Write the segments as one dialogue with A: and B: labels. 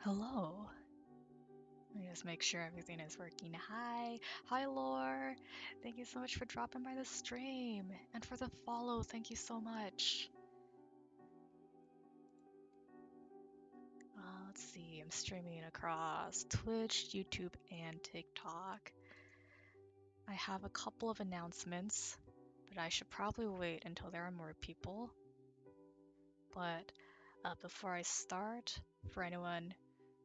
A: Hello. Let me just make sure everything is working. Hi. Hi, Lore. Thank you so much for dropping by the stream. And for the follow, thank you so much. Let's see. I'm streaming across Twitch, YouTube, and TikTok. I have a couple of announcements, but I should probably wait until there are more people. But before I start, for anyone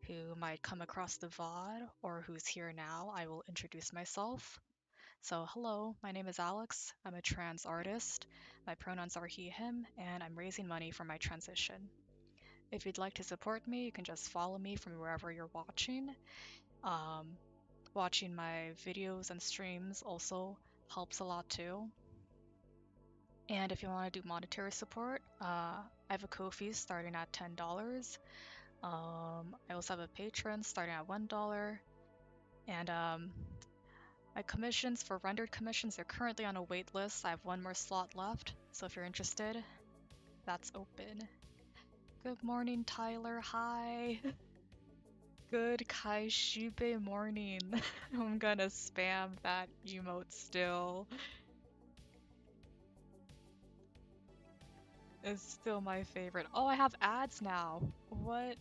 A: who might come across the VOD or who's here now, I will introduce myself. So, hello, my name is Alex. I'm a trans artist. My pronouns are he, him, and I'm raising money for my transition. If you'd like to support me, you can just follow me from wherever you're watching. Um, Watching my videos and streams also helps a lot too. And if you want to do monetary support, I have a Ko-fi starting at $10. I also have a Patreon starting at $1. And my commissions for rendered commissions are currently on a wait list. I have one more slot left, so if you're interested, that's open. Good morning, Tyler. Hi. Good Kaishibe morning. I'm gonna spam that emote still. It's still my favorite. Oh, I have ads now. What?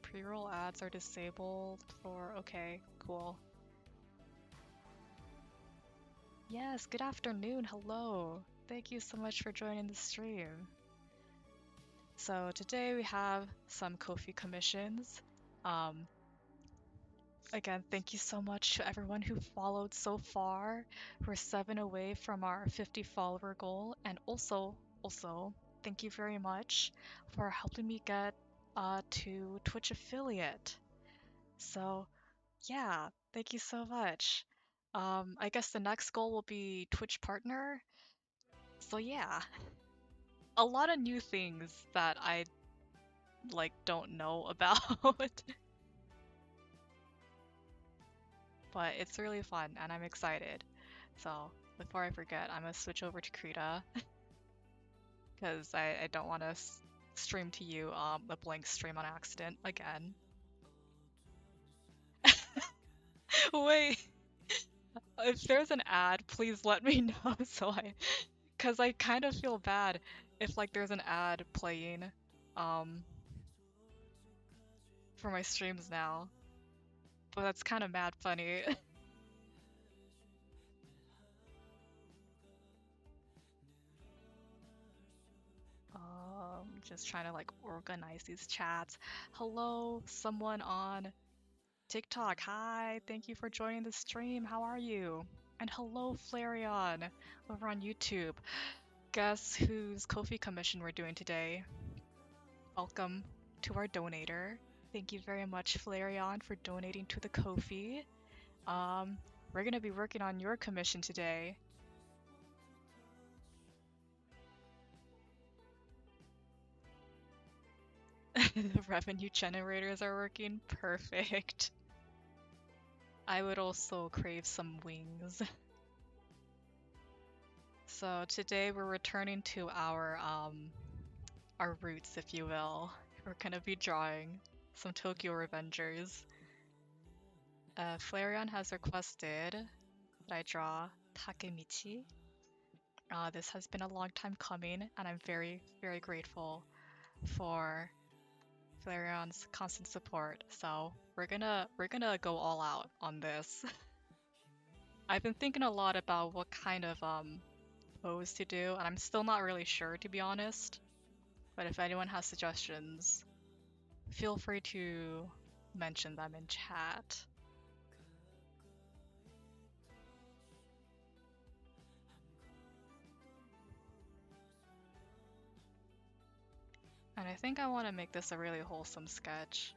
A: Pre-roll ads are disabled for... Okay, cool. Yes, good afternoon. Hello. Thank you so much for joining the stream. So today we have some Ko-fi commissions. Again, thank you so much to everyone who followed so far. We're 7 away from our 50 follower goal, and also thank you very much for helping me get to Twitch affiliate. So yeah, thank you so much. I guess the next goal will be Twitch partner. So yeah, a lot of new things that I don't know about. But it's really fun and I'm excited. So before I forget, I'm gonna switch over to Krita because I don't want to stream to you a blank stream on accident again. Wait, if there's an ad, please let me know because I kind of feel bad if there's an ad playing um for my streams now, but that's kind of mad funny. Just trying to organize these chats. Hello, someone on TikTok. Hi, thank you for joining the stream. How are you? And hello, Flareon over on YouTube. Guess whose Ko-fi commission we're doing today? Welcome to our donator. Thank you very much, Flareon, for donating to the Ko-fi. We're gonna be working on your commission today. The revenue generators are working perfect. I would also crave some wings. So today we're returning to our roots, if you will. We're gonna be drawing some Tokyo Revengers. Flareon has requested that I draw Takemichi. This has been a long time coming, and I'm very, very grateful for Flareon's constant support. So we're gonna go all out on this. I've been thinking a lot about what kind of pose to do, and I'm still not really sure, to be honest. But if anyone has suggestions, feel free to mention them in chat. And I think I want to make this a really wholesome sketch.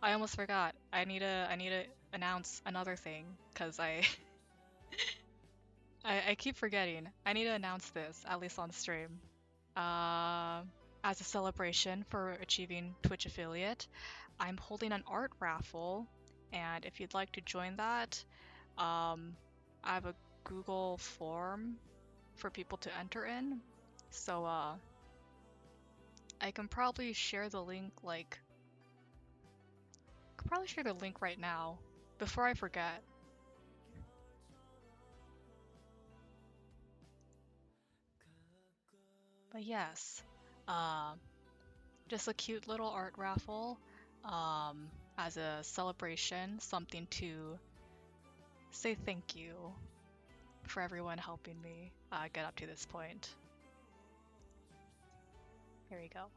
A: I almost forgot. I need to announce another thing because I keep forgetting. I need to announce this at least on stream. As a celebration for achieving Twitch affiliate, I'm holding an art raffle, and if you'd like to join that, I have a Google form for people to enter in. So I can probably share the link Could probably share the link right now before I forget. But yes, um, just a cute little art raffle as a celebration, something to say thank you for everyone helping me get up to this point. Here we go.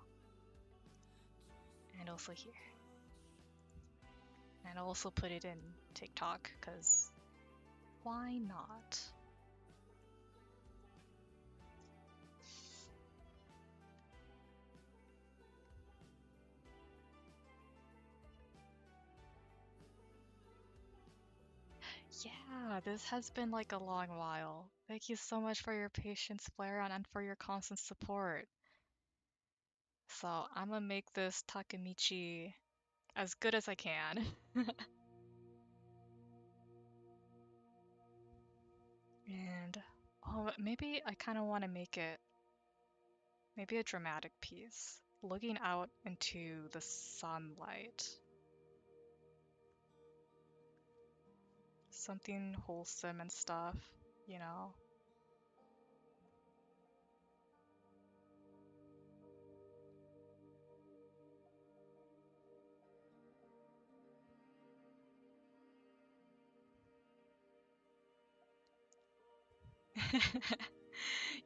A: And also here. And I'll also put it in TikTok, because why not? Yeah, this has been like a long while. Thank you so much for your patience, Blair, and for your constant support. So I'm gonna make this Takemichi as good as I can. And oh, maybe I kind of want to make it maybe a dramatic piece, looking out into the sunlight. Something wholesome and stuff, you know?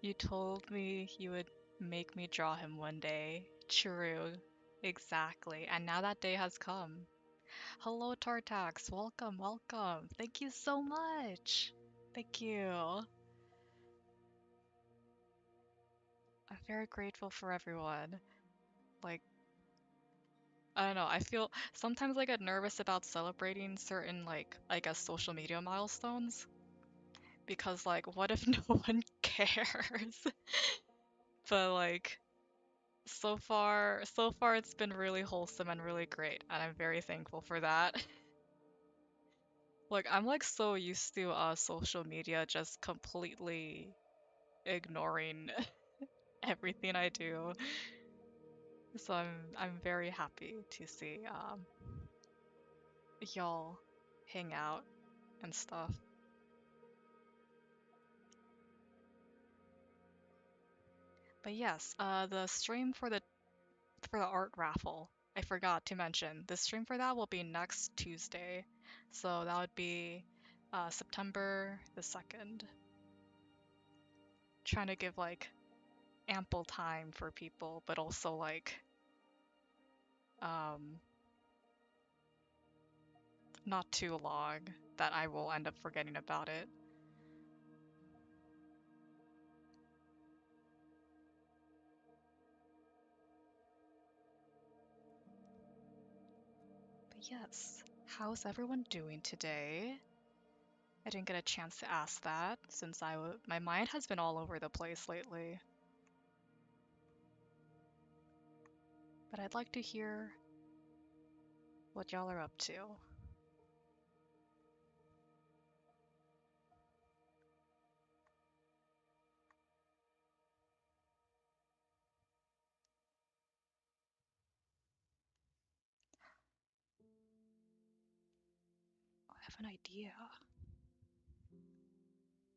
A: You told me you would make me draw him one day. True. Exactly. And now that day has come. Hello, Tartax. Welcome, welcome. Thank you so much. Thank you. I'm very grateful for everyone. Like, I don't know, I feel sometimes I get nervous about celebrating certain, like, I guess social media milestones because, like, what if no one cares? But, like, so far it's been really wholesome and really great, and I'm very thankful for that. Like, I'm like so used to social media just completely ignoring everything I do. So I'm very happy to see y'all hang out and stuff. But yes, the stream for the art raffle, I forgot to mention. The stream for that will be next Tuesday. So that would be September the 2nd. Trying to give like ample time for people, but also like um not too long that I will end up forgetting about it. But yes, how's everyone doing today? I didn't get a chance to ask that since my mind has been all over the place lately. But I'd like to hear what y'all are up to. I have an idea.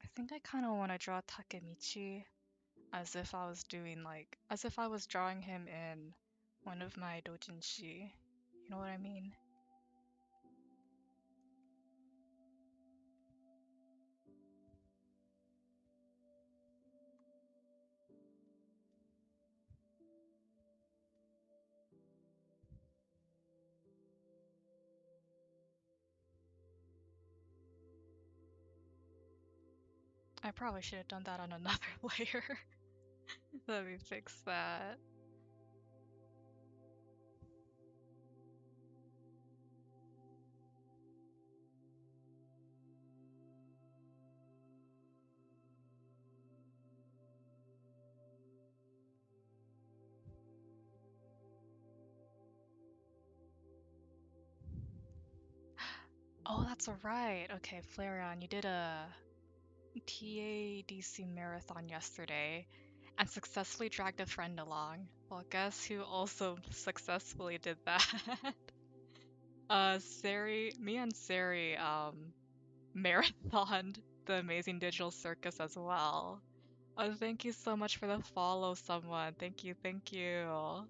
A: I think I kind of want to draw Takemichi as if I was drawing him in one of my dojinshi. You know what I mean? I probably should have done that on another layer. Let me fix that. Oh, that's right. Okay, Flareon, you did a TADC marathon yesterday and successfully dragged a friend along. Well, guess who also successfully did that? Me and Sari, marathoned the Amazing Digital Circus as well. Oh, thank you so much for the follow, someone. Thank you, thank you.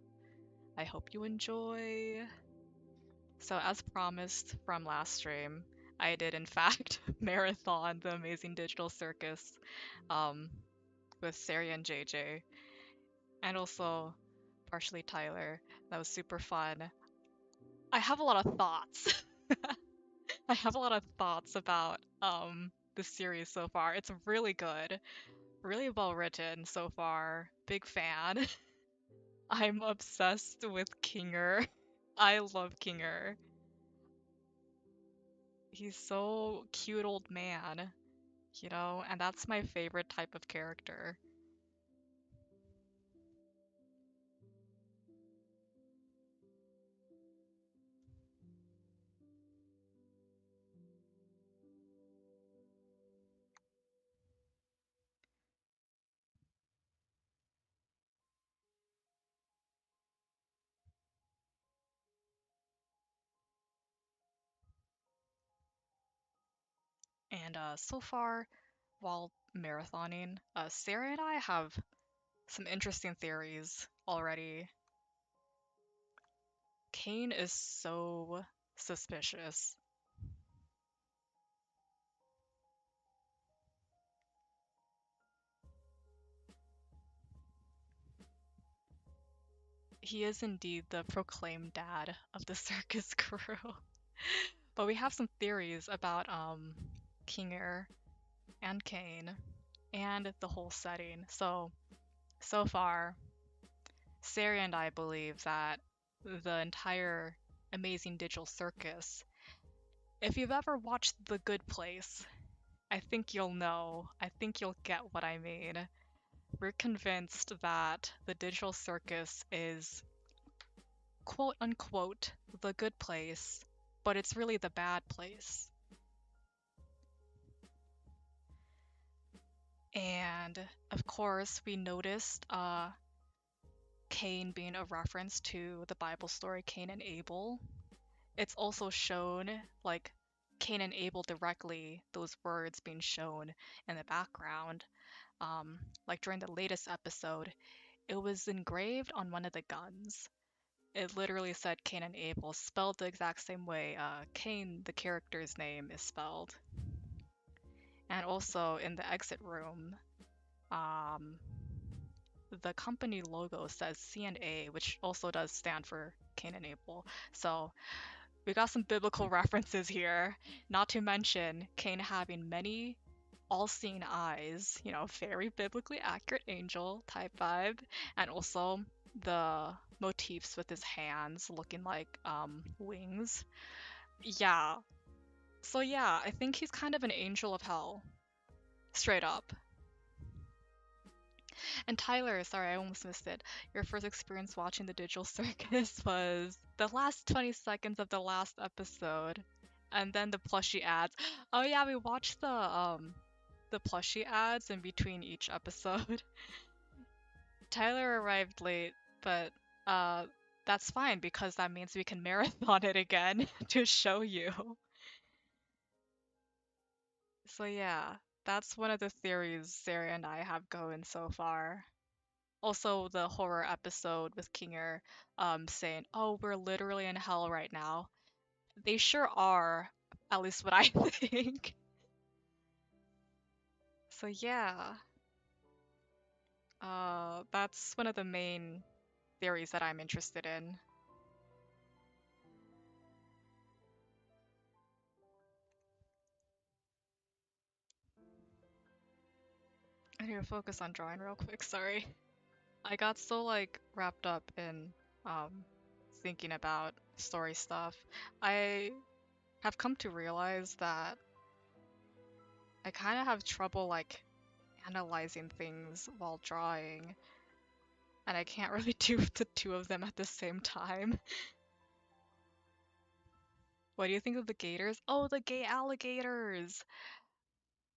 A: I hope you enjoy. So, as promised from last stream, I did in fact marathon the Amazing Digital Circus um, with Sari and JJ, and also partially Tyler. That was super fun. I have a lot of thoughts. I have a lot of thoughts about the series so far. It's really good, really well written so far. Big fan. I'm obsessed with Kinger. I love Kinger. He's so cute old man, and that's my favorite type of character. And so far, while marathoning, Sarah and I have some interesting theories already. Kane is so suspicious. He is indeed the proclaimed dad of the circus crew. But we have some theories about Kinger and Kane and the whole setting. So far, Sari and I believe that the entire Amazing Digital Circus, if you've ever watched The Good Place, I think you'll know. I think you'll get what I mean. We're convinced that the digital circus is quote unquote the good place, but it's really the bad place. And of course, we noticed Cain being a reference to the Bible story Cain and Abel. It's also shown, like, Cain and Abel directly, those words being shown in the background. Like during the latest episode, it was engraved on one of the guns. It literally said Cain and Abel, spelled the exact same way Cain, the character's name, is spelled. And also in the exit room, um, the company logo says C&A, which also does stand for Cain and Abel. So we got some biblical references here, not to mention Cain having many all-seeing eyes, very biblically accurate angel type vibe, and also the motifs with his hands looking like wings. Yeah. So yeah, I think he's kind of an angel of hell, straight up. And Tyler, sorry, I almost missed it. Your first experience watching the digital circus was the last 20 seconds of the last episode, and then the plushie ads. Oh yeah, we watched the plushie ads in between each episode. Tyler arrived late, but uh that's fine because that means we can marathon it again to show you. So yeah, that's one of the theories Sarah and I have going so far. Also, the horror episode with Kinger saying, "Oh, we're literally in hell right now." They sure are, at least what I think. So yeah, that's one of the main theories that I'm interested in. I need to focus on drawing real quick, sorry. I got so like wrapped up in um thinking about story stuff. I have come to realize that I kind of have trouble like analyzing things while drawing, and I can't really do the two of them at the same time. What do you think of the gators? Oh, the gay alligators!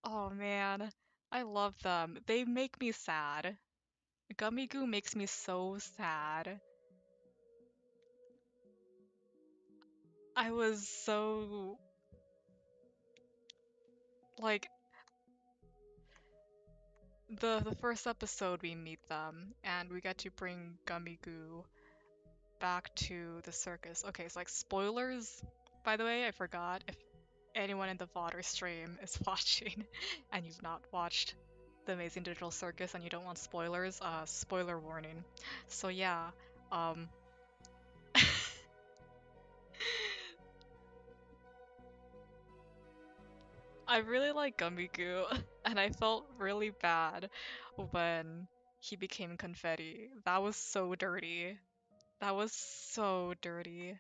A: Oh man, I love them. They make me sad. Gummy Goo makes me so sad. I was so like the first episode we meet them and we get to bring Gummy Goo back to the circus. Okay, it's like spoilers, by the way, I forgot. If anyone in the Vaughter stream is watching and you've not watched The Amazing Digital Circus and you don't want spoilers, spoiler warning. So yeah, um I really like Gummy Goo and I felt really bad when he became confetti. That was so dirty. That was so dirty.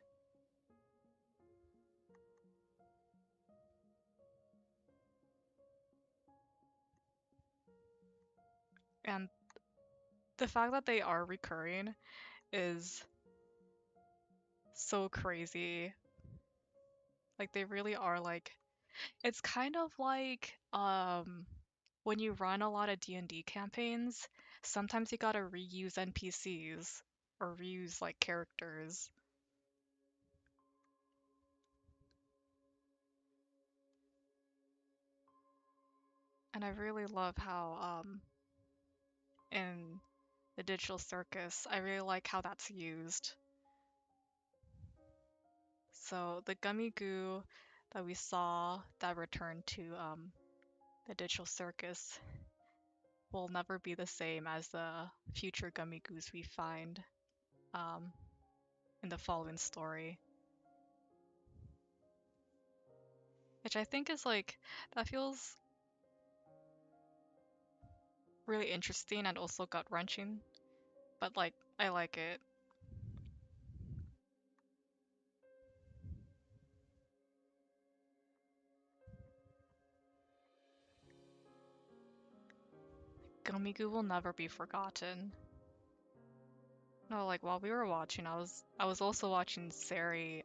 A: And the fact that they are recurring is so crazy. Like they really are like it's kind of like when you run a lot of D&D campaigns, sometimes you gotta reuse NPCs or reuse like characters. And I really love how in the digital circus, I really like how that's used. So the gummy goo that we saw that returned to the digital circus will never be the same as the future gummy goos we find um, in the following story. Which I think is like, that feels really interesting and also gut wrenching, but like, I like it. Gummy goo will never be forgotten. No, like while we were watching, I was also watching Sari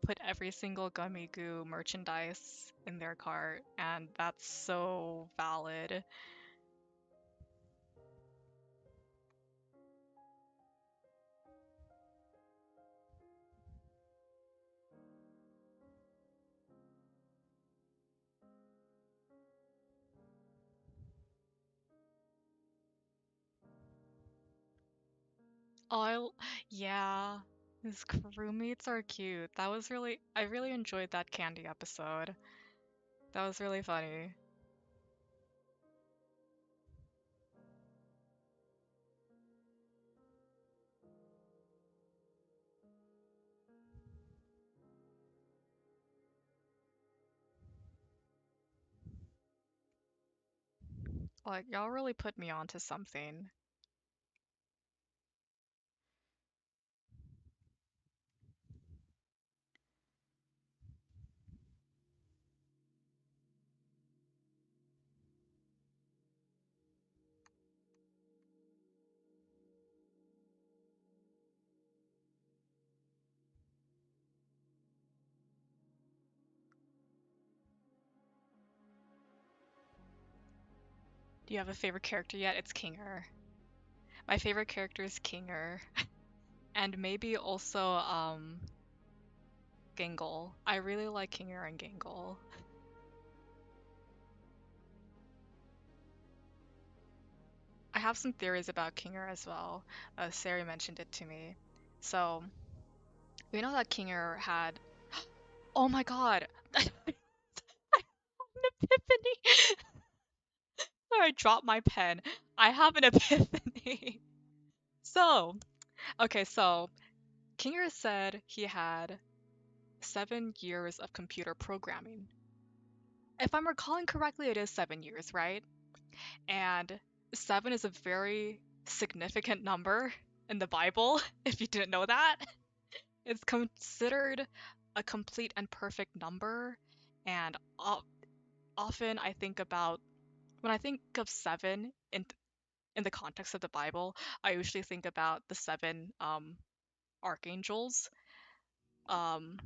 A: put every single gummy goo merchandise in their cart, and that's so valid. Oh, yeah, his crewmates are cute. I really enjoyed that candy episode. That was really funny. Like, y'all really put me onto something. Do you have a favorite character yet? It's Kinger. My favorite character is Kinger. And maybe also, Gangle. I really like Kinger and Gangle. I have some theories about Kinger as well. Sari mentioned it to me. So, we know that Kinger had. Oh my god! I have an epiphany! I dropped my pen. I have an epiphany. So, okay, so Kinger said he had 7 years of computer programming. If I'm recalling correctly, it is 7 years, right? And seven is a very significant number in the Bible, if you didn't know that. It's considered a complete and perfect number. And often I think about, when I think of seven in the context of the Bible, I usually think about the seven archangels um,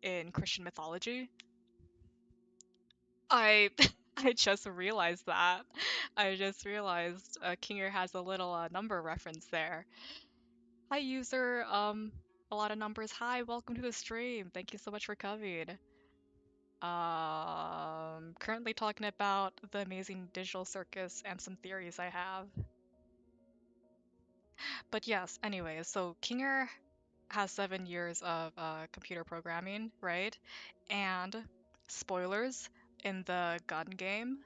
A: in Christian mythology. I I just realized that. I just realized Kinger has a little number reference there. Hi, user. A lot of numbers. Hi, welcome to the stream. Thank you so much for coming. Currently talking about the amazing digital circus and some theories I have. But yes, anyways, so Kinger has 7 years of computer programming, right? And spoilers, in the gun game,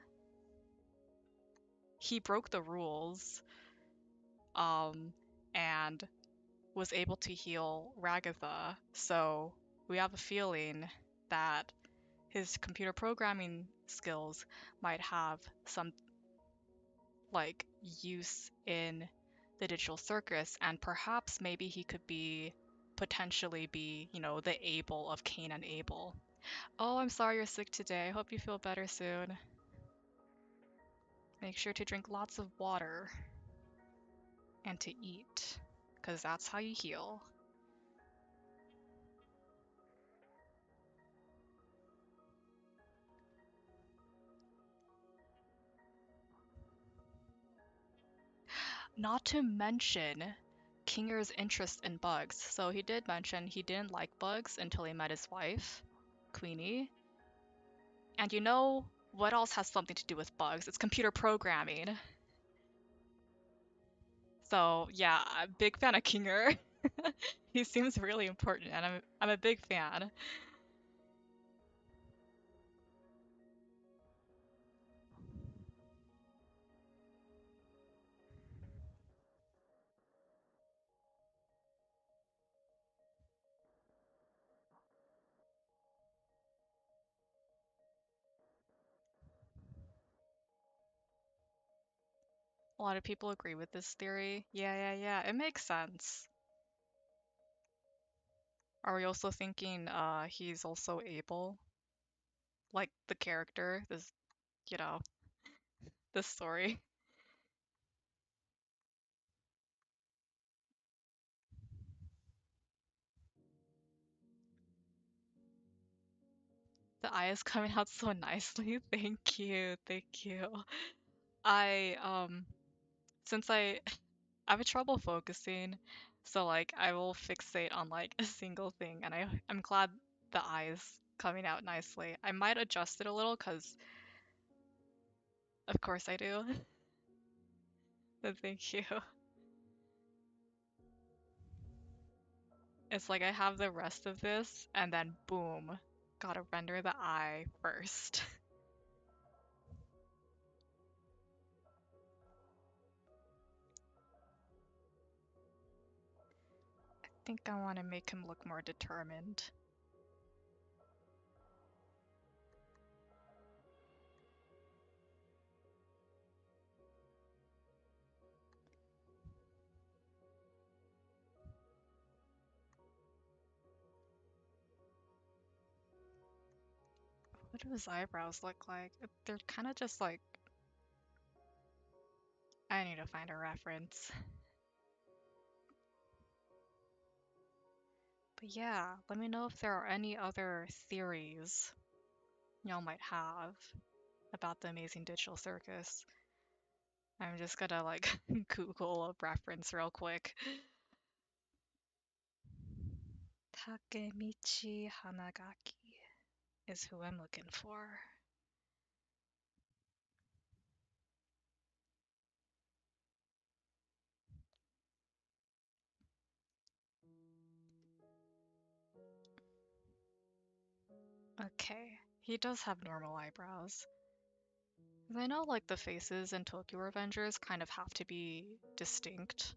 A: he broke the rules, um, and was able to heal Ragatha. So we have a feeling that his computer programming skills might have some like use in the digital circus, and perhaps maybe he could be potentially be, the Abel of Cain and Abel. Oh, I'm sorry you're sick today. Hope you feel better soon. Make sure to drink lots of water and to eat, because that's how you heal. Not to mention Kinger's interest in bugs. So he did mention he didn't like bugs until he met his wife, Queenie. And you know what else has something to do with bugs? It's computer programming. So yeah, I'm a big fan of Kinger. He seems really important, and I'm a big fan. A lot of people agree with this theory. Yeah. It makes sense. Are we also thinking he's also able, like the character, you know, this story? The eye is coming out so nicely. Thank you. Thank you. I since I have trouble focusing, so like I will fixate on like a single thing, and I'm glad the eye is coming out nicely. I might adjust it a little cuz of course I do. But thank you. It's like I have the rest of this and then boom, gotta render the eye first. I think I want to make him look more determined. What do his eyebrows look like? They're kind of just like, I need to find a reference. But yeah, let me know if there are any other theories y'all might have about the amazing digital circus. I'm just gonna like Google a reference real quick. Takemichi Hanagaki is who I'm looking for. Okay, he does have normal eyebrows. I know like the faces in Tokyo Revengers kind of have to be distinct.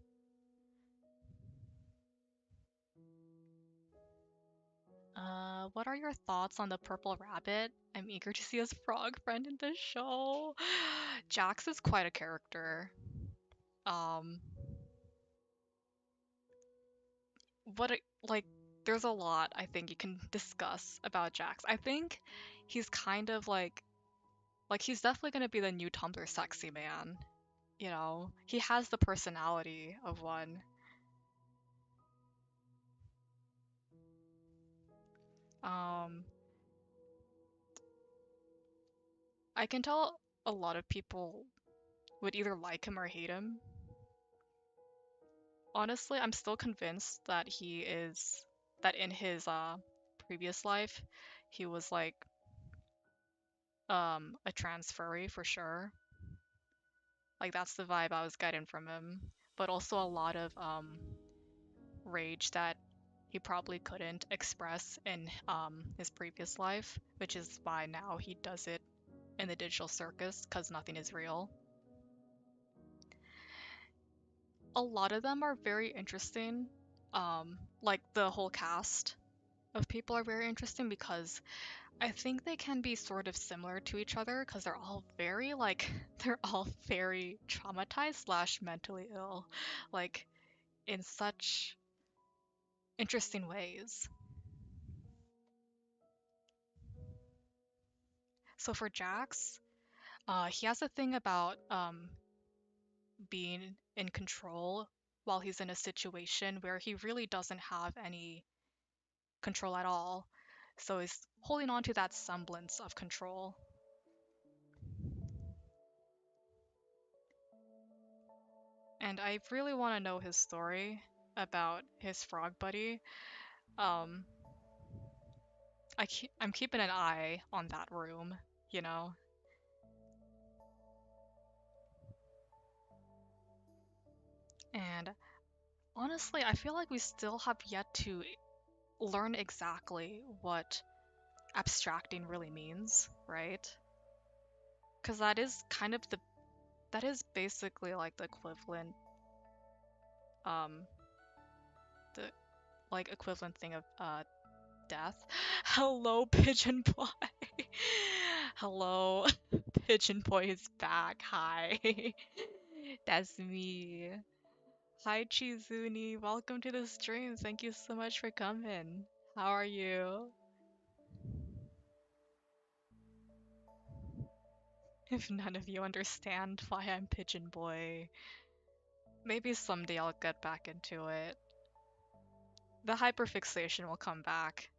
A: What are your thoughts on the purple rabbit? I'm eager to see his frog friend in the show. Jax is quite a character. Um, what like there's a lot I think you can discuss about Jax. I think he's kind of like he's definitely gonna be the new Tumblr sexy man. He has the personality of one. Um, I can tell a lot of people would either like him or hate him. Honestly, I'm still convinced that in his previous life, he was like a trans furry for sure. Like that's the vibe I was getting from him. But also a lot of rage that he probably couldn't express in his previous life, which is why now he does it in the digital circus because nothing is real. A lot of them are very interesting. Like the whole cast of people are very interesting because I think they can be sort of similar to each other because they're all very like they're all very traumatized slash mentally ill, like in such interesting ways. So for Jax, he has a thing about being in control while he's in a situation where he really doesn't have any control at all. So he's holding on to that semblance of control. And I really want to know his story about his frog buddy. Um, I'm keeping an eye on that room, you know? And honestly, I feel like we still have yet to learn exactly what abstracting really means, right? Because that is basically like the um the equivalent thing of death. Hello, Pigeon Boy. Hello, Pigeon Boy is back. Hi, that's me. Hi, Chizuni. Welcome to the stream. Thank you so much for coming. How are you? If none of you understand why I'm Pigeon Boy, maybe someday I'll get back into it. The hyperfixation will come back.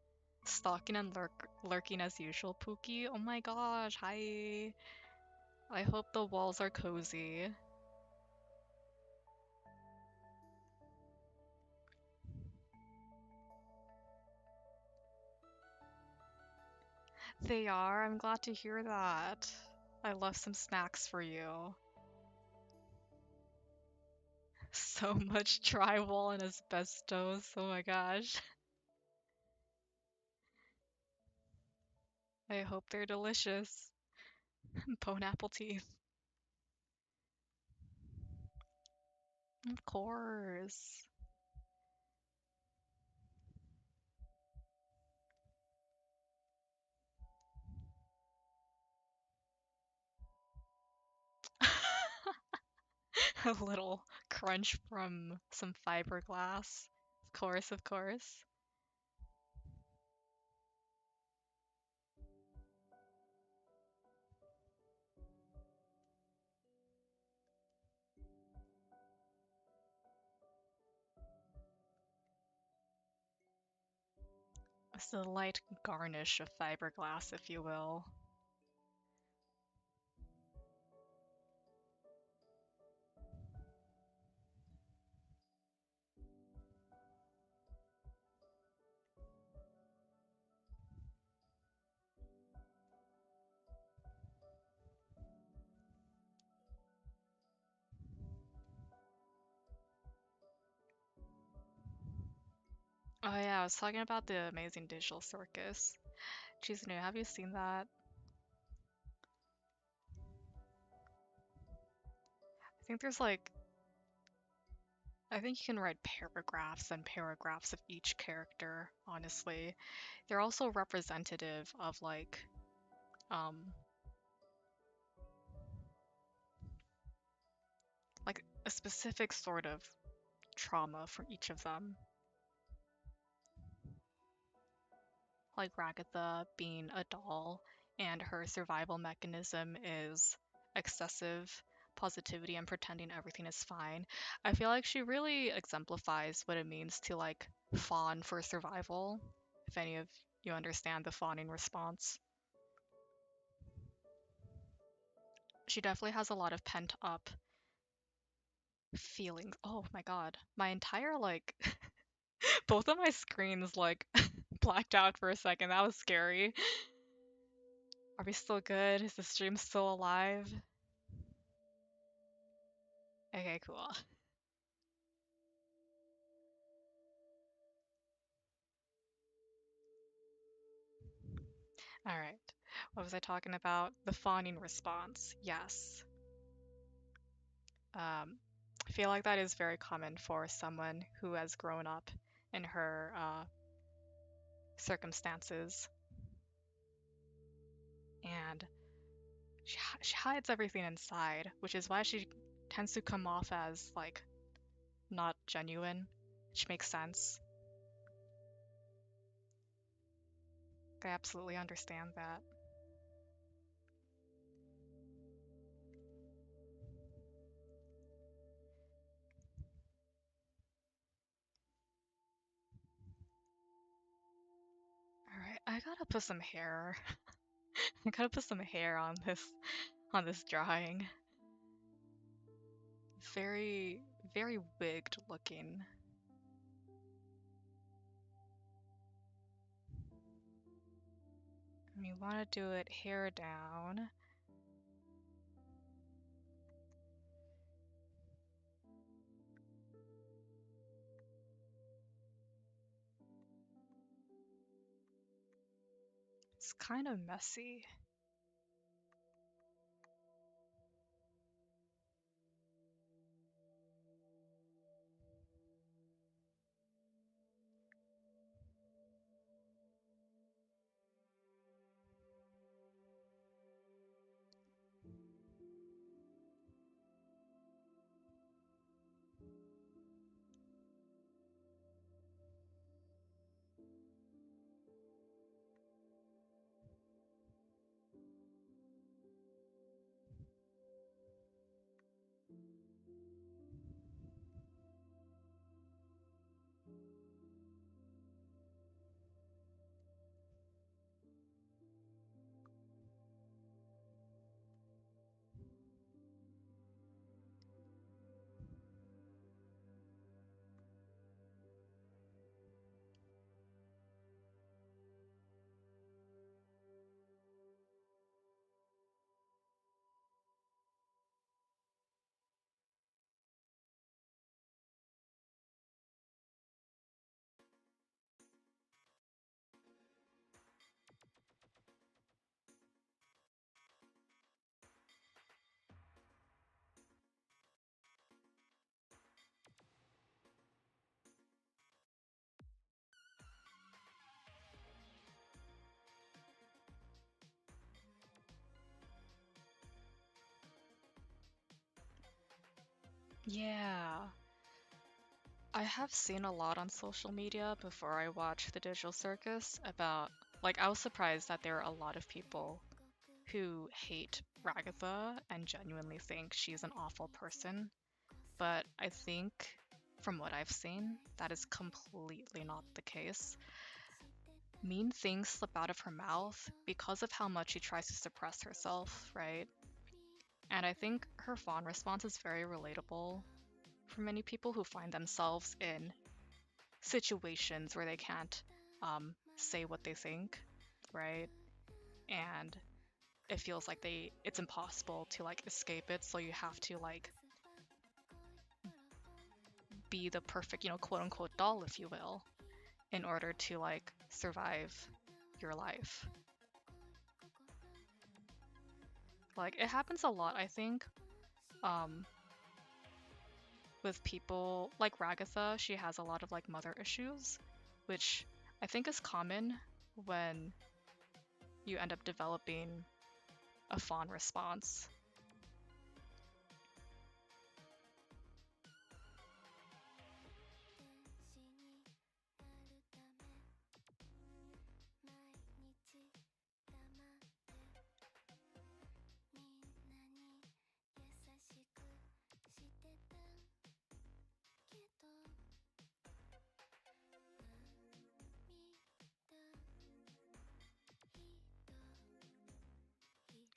A: Stalking and lurking as usual, Pookie. Oh my gosh, hi. I hope the walls are cozy. They are. I'm glad to hear that. I left some snacks for you. So much drywall and asbestos. Oh my gosh. I hope they're delicious. Bone apple teeth. Of course. A little crunch from some fiberglass. Of course, of course. It's a light garnish of fiberglass, if you will. Oh yeah, I was talking about the Amazing Digital Circus. Geez, new, have you seen that? I think there's like, I think you can write paragraphs and paragraphs of each character, honestly. They're also representative of um, like a specific sort of trauma from each of them. Like Ragatha being a doll, and her survival mechanism is excessive positivity and pretending everything is fine. I feel like she really exemplifies what it means to like fawn for survival, if any of you understand the fawning response. She definitely has a lot of pent up Feelings. Oh my god. My entire like both of my screens like blacked out for a second. That was scary. Are we still good? Is the stream still alive? Okay, cool. All right. What was I talking about? The fawning response. Yes. I feel like that is very common for someone who has grown up in her circumstances, and she hides everything inside, which is why she tends to come off as like not genuine, which makes sense. I absolutely understand that. All right, I gotta put some hair. I gotta put some hair on this drawing. Very, very wigged looking. And you want to do it hair down. It's kind of messy. Yeah. I have seen a lot on social media before I watched the Digital Circus about, like, I was surprised that there are a lot of people who hate Ragatha and genuinely think she's an awful person. But I think, from what I've seen, that is completely not the case. Mean things slip out of her mouth because of how much she tries to suppress herself, right? And I think her fawn response is very relatable for many people who find themselves in situations where they can't say what they think, right? And it feels like it's impossible to like escape it, so you have to like be the perfect, quote unquote doll, if you will, in order to like survive your life. Like it happens a lot, I think, um, with people like Ragatha. She has a lot of like mother issues, which I think is common when you end up developing a fawn response.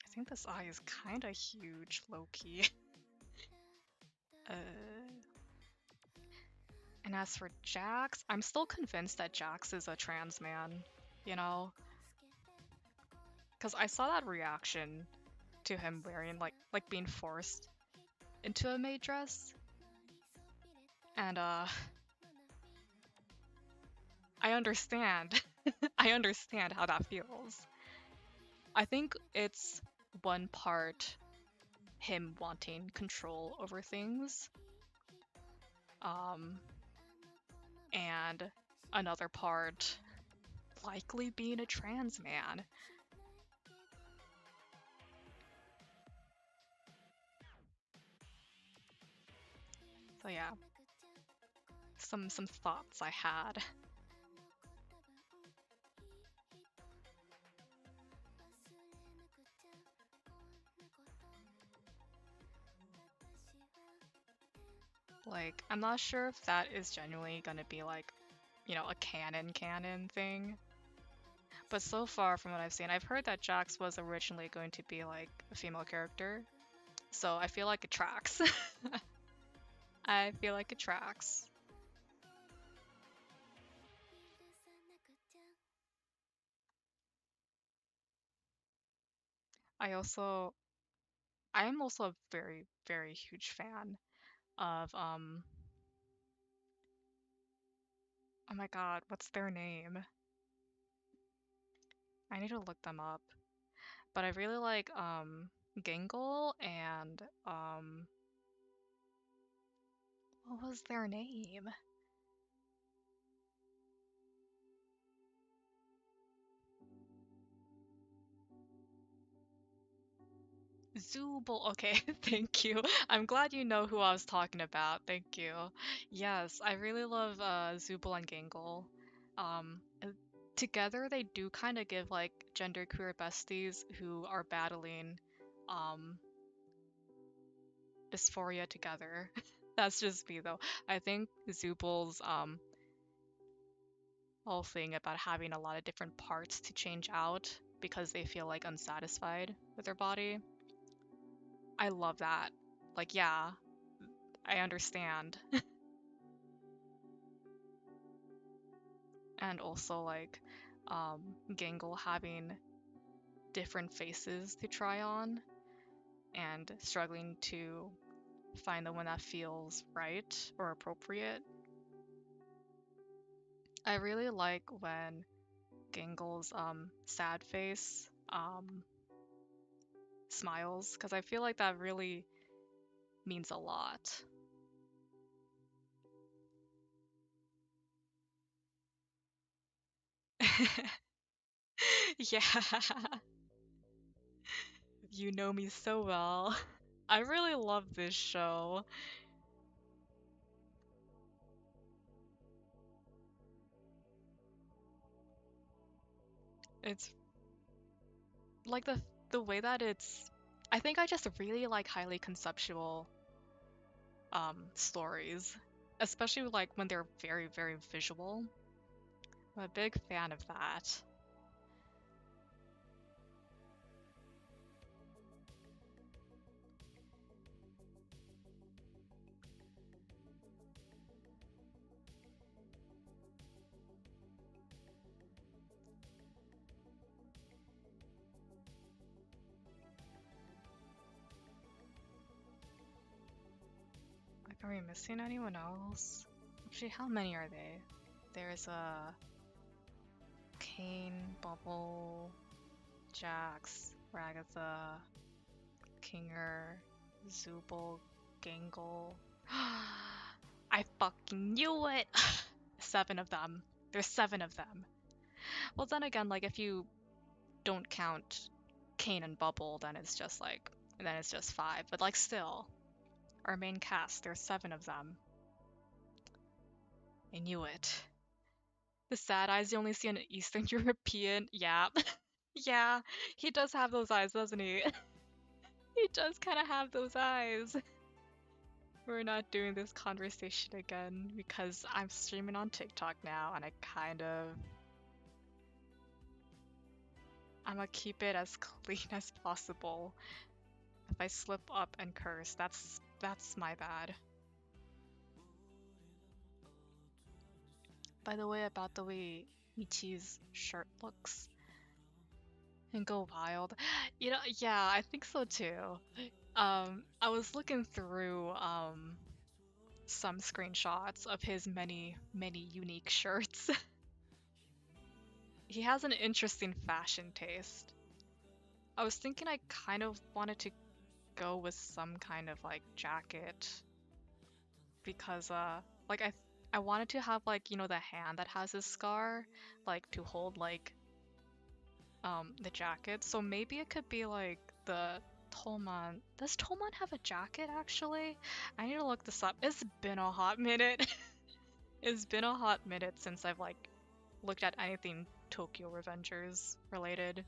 A: I think this eye is kind of huge, low key. uh, And as for Jax, I'm still convinced that Jax is a trans man, you know? Because I saw that reaction to him wearing, like being forced into a maid dress. And, I understand. I understand how that feels. I think it's one part him wanting control over things, um, and another part likely being a trans man. So yeah, some thoughts I had. Like, I'm not sure if that is genuinely gonna be like, a canon thing. But so far from what I've seen, I've heard that Jax was originally going to be like a female character. So I feel like it tracks. I feel like it tracks. I also I am also a very, very huge fan of oh my god, what's their name? I need to look them up. But I really like Gangle and what was their name? Zooble. Okay, thank you. I'm glad you know who I was talking about. Thank you. Yes, I really love Zooble and Gangle. Together they do kind of give like genderqueer besties who are battling um dysphoria together. That's just me though. I think Zooble's whole thing about having a lot of different parts to change out because they feel like unsatisfied with their body. I love that. Like, yeah, I understand. And also like Gangle having different faces to try on and struggling to find the one that feels right or appropriate. I really like when Gangle's sad face smiles because I feel like that really means a lot. Yeah, you know me so well. I really love this show. It's like the way that it's I think I just really like highly conceptual stories, especially like when they're very, very visual. I'm a big fan of that. Like, are we missing anyone else? Actually, how many are they? There's a Kane, Bubble, Jax, Ragatha, Kinger, Zooble, Gangle. I fucking knew it! 7 of them. There's 7 of them. Well, then again, like, if you don't count Kane and Bubble, then it's just 5. But, like, still, our main cast, there's 7 of them. I knew it. The sad eyes you only see an Eastern European. Yeah. Yeah, he does have those eyes, doesn't he? He does kind of have those eyes. We're not doing this conversation again because I'm streaming on TikTok now and I'm gonna keep it as clean as possible. If I slip up and curse, that's my bad. by the way, about the way Michi's shirt looks and go wild. Yeah, I think so too. I was looking through some screenshots of his many, many unique shirts. He has an interesting fashion taste. I was thinking I kind of wanted to go with some kind of like jacket because like I wanted to have like the hand that has a scar like to hold like the jacket. So maybe it could be like the Tolman. Does Tolman have a jacket actually? I need to look this up. It's been a hot minute. It's been a hot minute since I've like looked at anything Tokyo Revengers related.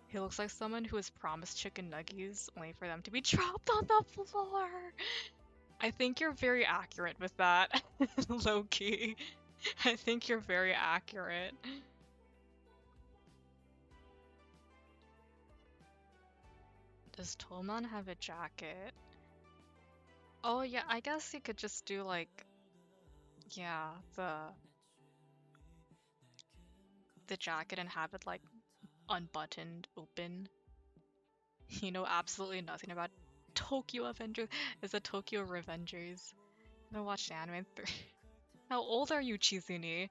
A: He looks like someone who was promised chicken nuggies only for them to be dropped on the floor. I think you're very accurate with that, low key. I think you're very accurate. Does Tolman have a jacket? Oh yeah, I guess you could just do like, yeah, the jacket and have it like unbuttoned, open. You know absolutely nothing about Tokyo Avengers. It's a Tokyo Revengers. I haven't watched anime 3. How old are you, Chizuni?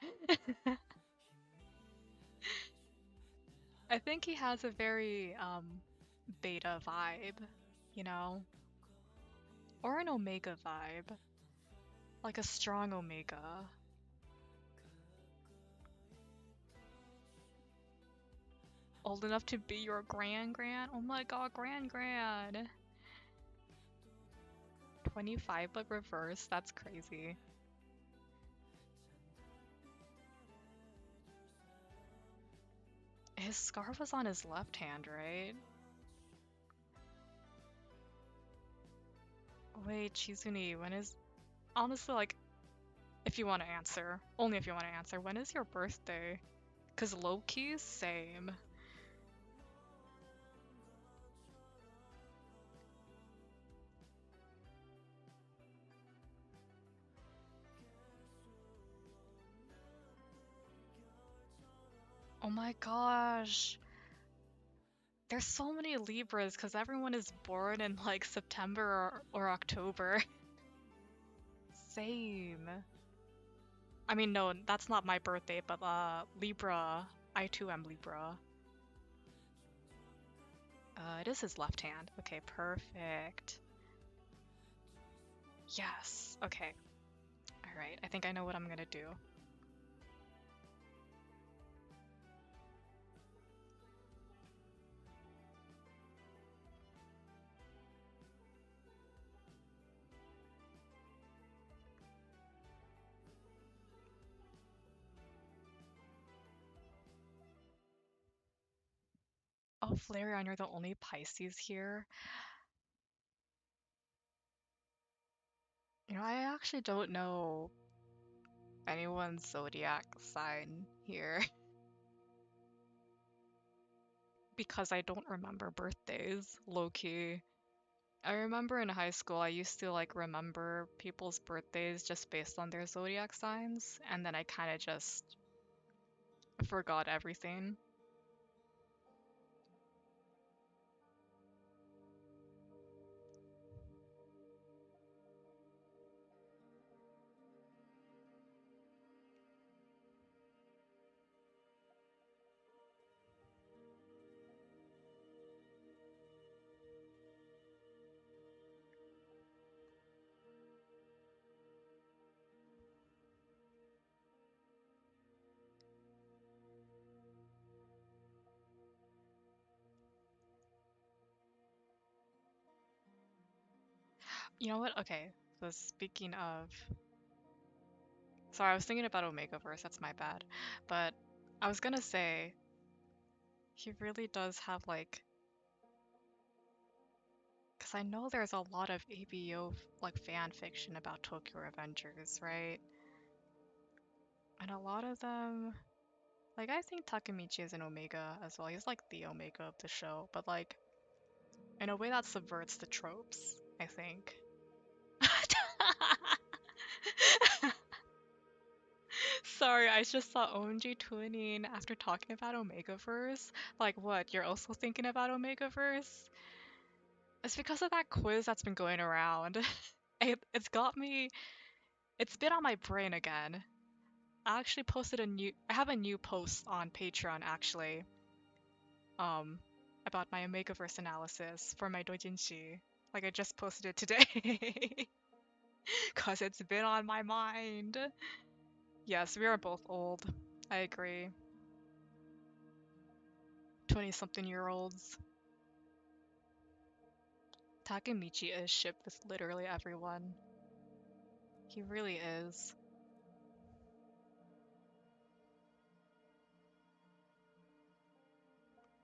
A: I think he has a very beta vibe, you know? Or an omega vibe. Like a strong omega. Old enough to be your grand. Oh my god, grand. 25 but reverse, that's crazy. His scar was on his left hand, right? Wait, Chizuni, when is... Honestly, like, if you want to answer, only if you want to answer, when is your birthday? Cause low-key, same. Oh my gosh. There's so many Libras because everyone is born in like September or October. Same. I mean, no, that's not my birthday, but Libra. I too am Libra. It is his left hand. Okay, perfect. Yes. Okay. Alright, I think I know what I'm gonna do. Oh, Flareon, you're the only Pisces here. I actually don't know anyone's zodiac sign here because I don't remember birthdays, low key. I remember in high school I used to like remember people's birthdays just based on their zodiac signs, and then I kind of just forgot everything. You know what? Okay, so speaking of, sorry, I was thinking about Omegaverse, that's my bad. But I was gonna say, he really does have like, because I know there's a lot of ABO like fan fiction about Tokyo Revengers, right? And a lot of them, like I think Takemichi is an Omega as well. He's like the Omega of the show, but like in a way that subverts the tropes, I think. Sorry, I just saw OMG twinning after talking about Omegaverse. Like, what? You're also thinking about Omegaverse? It's because of that quiz that's been going around. It's got me. It's been on my brain again. I actually posted a new. I have a new post on Patreon actually. Um, about my Omegaverse analysis for my doujinshi. Like I just posted it today. Cause it's been on my mind. Yes, we are both old. I agree. 20-something-year-olds. Takemichi is shipped with literally everyone. He really is.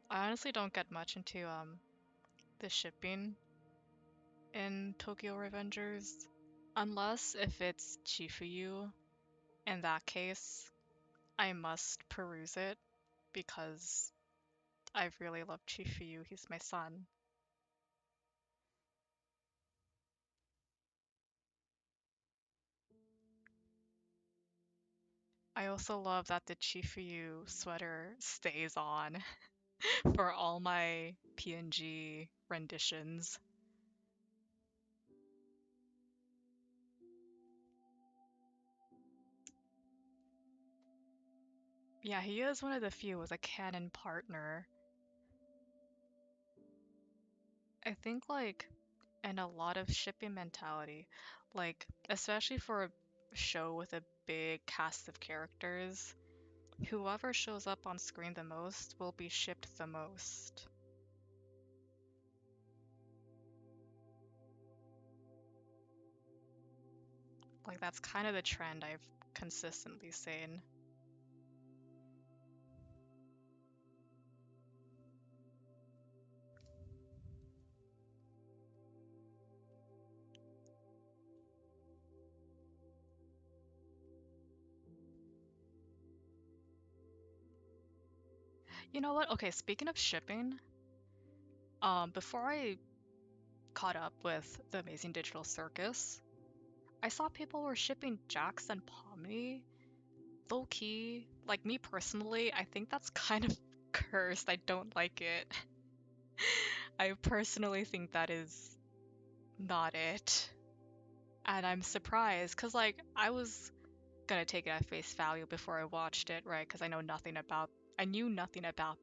A: I honestly don't get much into the shipping in Tokyo Revengers. Unless if it's Chifuyu. In that case, I must peruse it because I really love Chifuyu. He's my son. I also love that the Chifuyu sweater stays on for all my PNG renditions. Yeah, he is one of the few with a canon partner. I think like in a lot of shipping mentality, like especially for a show with a big cast of characters, whoever shows up on screen the most will be shipped the most. Like that's kind of the trend I've consistently seen. You know what? Okay, speaking of shipping, before I caught up with the Amazing Digital Circus, I saw people were shipping Jax and Pomni. Low key, like me personally, I think that's kind of cursed. I don't like it. I personally think that is not it. And I'm surprised because like I was gonna take it at face value before I watched it, right? Because I knew nothing about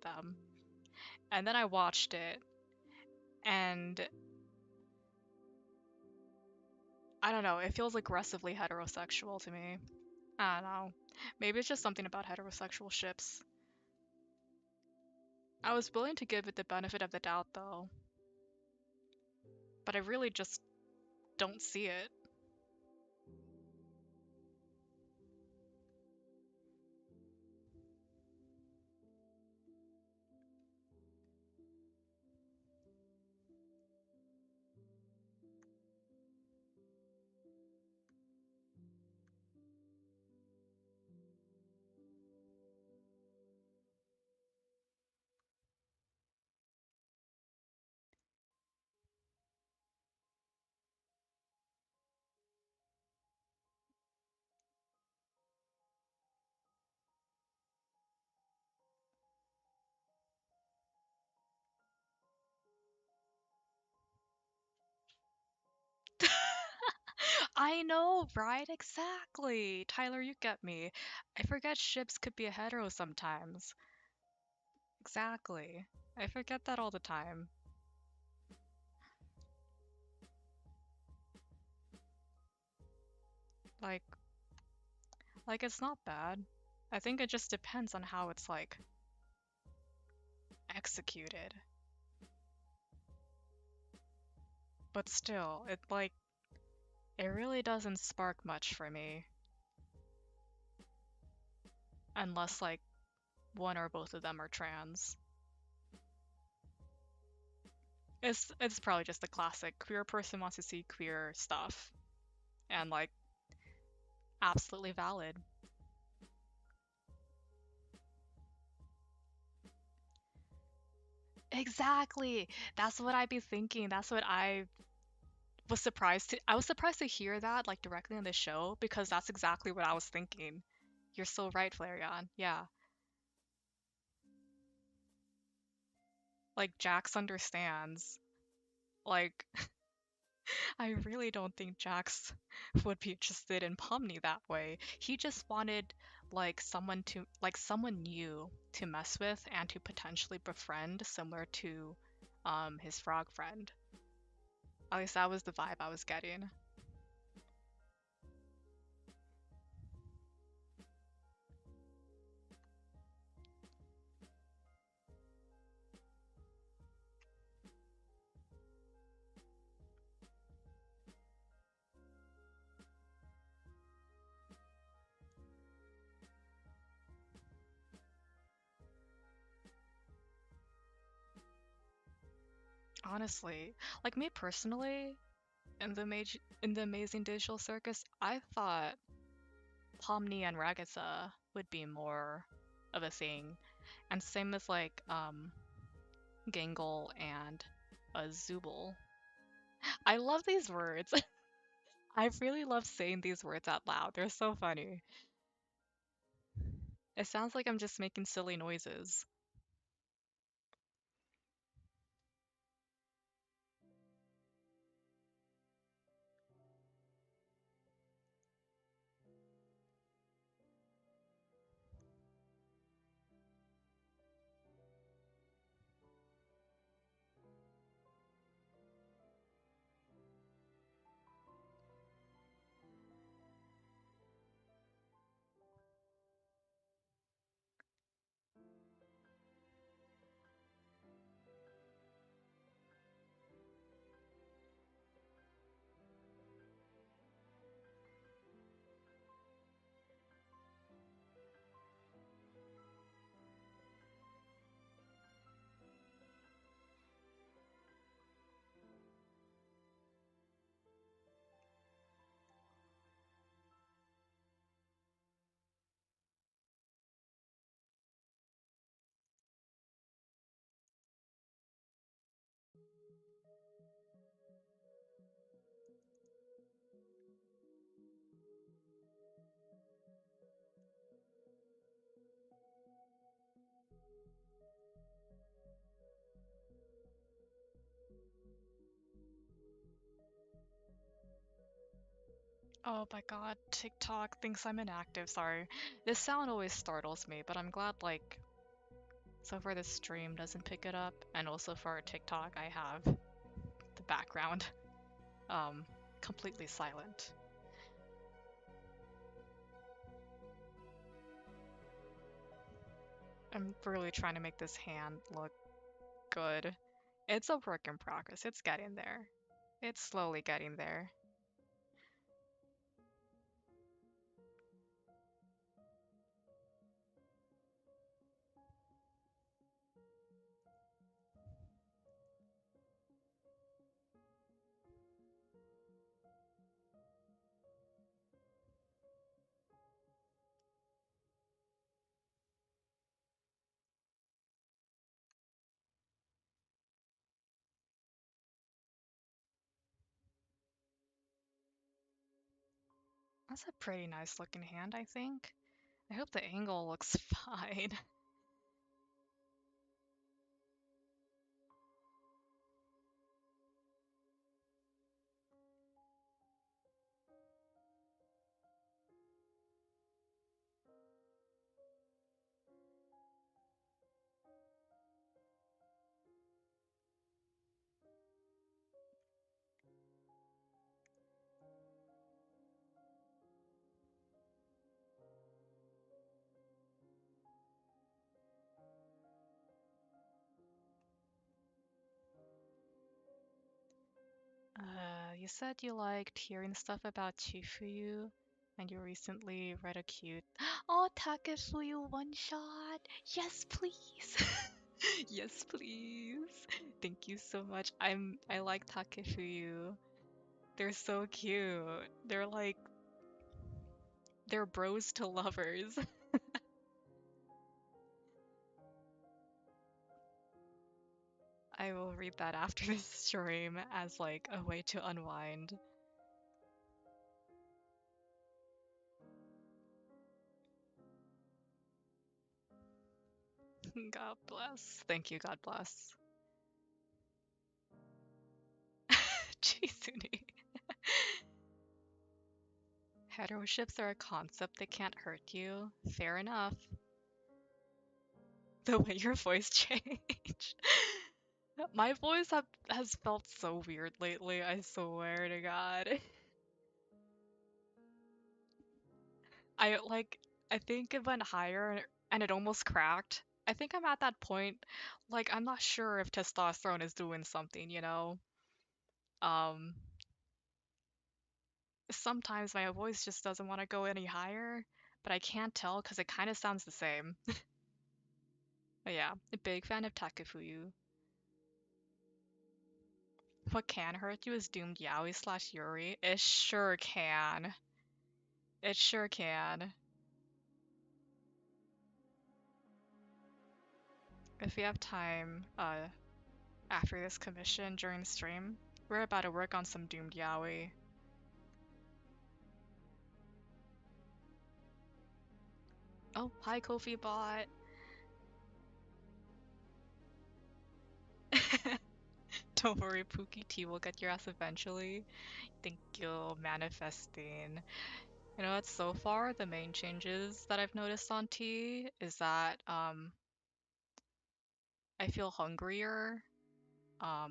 A: them. And then I watched it and I don't know, it feels aggressively heterosexual to me. I don't know. Maybe it's just something about heterosexual ships. I was willing to give it the benefit of the doubt though, but I really just don't see it. I know, right? Exactly. Tyler, you get me. I forget ships could be a hetero sometimes. Exactly. I forget that all the time. Like, like it's not bad. I think it just depends on how it's like executed. But still, it really doesn't spark much for me unless like one or both of them are trans. It's probably just the classic queer person wants to see queer stuff and like absolutely valid. Exactly. That's what I'd be thinking. That's what I was surprised to hear that like directly on the show because that's exactly what I was thinking. You're so right, Flareon. Yeah. Like Jax understands. Like I really don't think Jax would be interested in Pomni that way. He just wanted someone new to mess with and to potentially befriend, similar to his frog friend. At least that was the vibe I was getting. Honestly, like me personally, in the Amazing Digital Circus, I thought Pomni and Ragatha would be more of a thing, and same with Gangle and Zooble. I love these words. I really love saying these words out loud. They're so funny. It sounds like I'm just making silly noises. Oh my god, TikTok thinks I'm inactive, sorry. This sound always startles me, but I'm glad so far this stream doesn't pick it up, and also for our TikTok I have the background um completely silent. I'm really trying to make this hand look good. It's a work in progress. It's getting there. It's slowly getting there. That's a pretty nice looking hand, I think. I hope the angle looks fine. You said you liked hearing stuff about Chifuyu, and you recently read a cute Oh, Takefuyu one shot. Yes, please. Yes, please. Thank you so much. I like Takefuyu. They're so cute. They're bros to lovers. I will read that after this stream as like a way to unwind. God bless. Thank you, God bless. Chisuni. Heteroships are a concept that can't hurt you. Fair enough. The way your voice changed. My voice has felt so weird lately, I swear to God. I like I think it went higher and it almost cracked. I think I'm at that point, like I'm not sure if testosterone is doing something, you know? Um, Sometimes my voice just doesn't want to go any higher, but I can't tell because it kind of sounds the same. But yeah, a big fan of Takefuyu. What can hurt you is doomed yaoi slash yuri. It sure can. It sure can. If we have time, after this commission during the stream, we're about to work on some doomed yaoi. Oh, hi Kofi bot. Don't worry, Pookie T will get your ass eventually. Thank you, manifesting. You know what, so far the main changes that I've noticed on T is that I feel hungrier.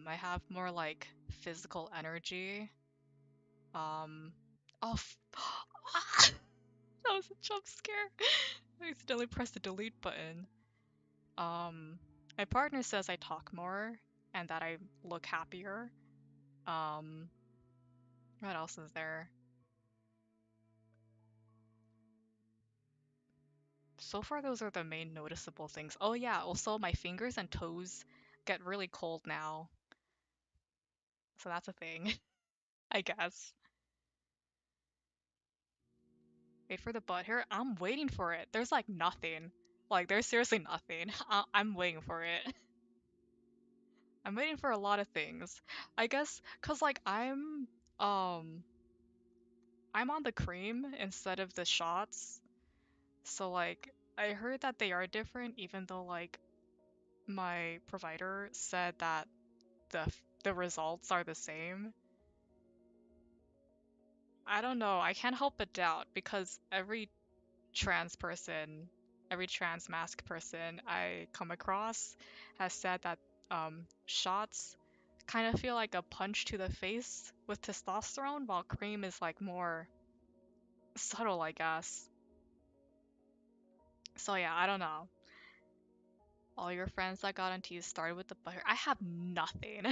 A: I have more like physical energy. Um oh that was a jump scare. I accidentally pressed the delete button. Um my partner says I talk more and that I look happier. Um what else is there? So far, those are the main noticeable things. Oh yeah, also my fingers and toes get really cold now. So that's a thing, I guess. Wait for the butt hair. I'm waiting for it. There's like nothing. Like there's seriously nothing. I'm waiting for it. I'm waiting for a lot of things. I guess cuz like um I'm on the cream instead of the shots. So like I heard that they are different even though like my provider said that the results are the same. I don't know. I can't help but doubt because trans person, every trans mask person I come across has said that shots kind of feel like a punch to the face with testosterone, while cream is like more subtle, I guess. So yeah, I don't know. All your friends that got into you started with the butter. I have nothing.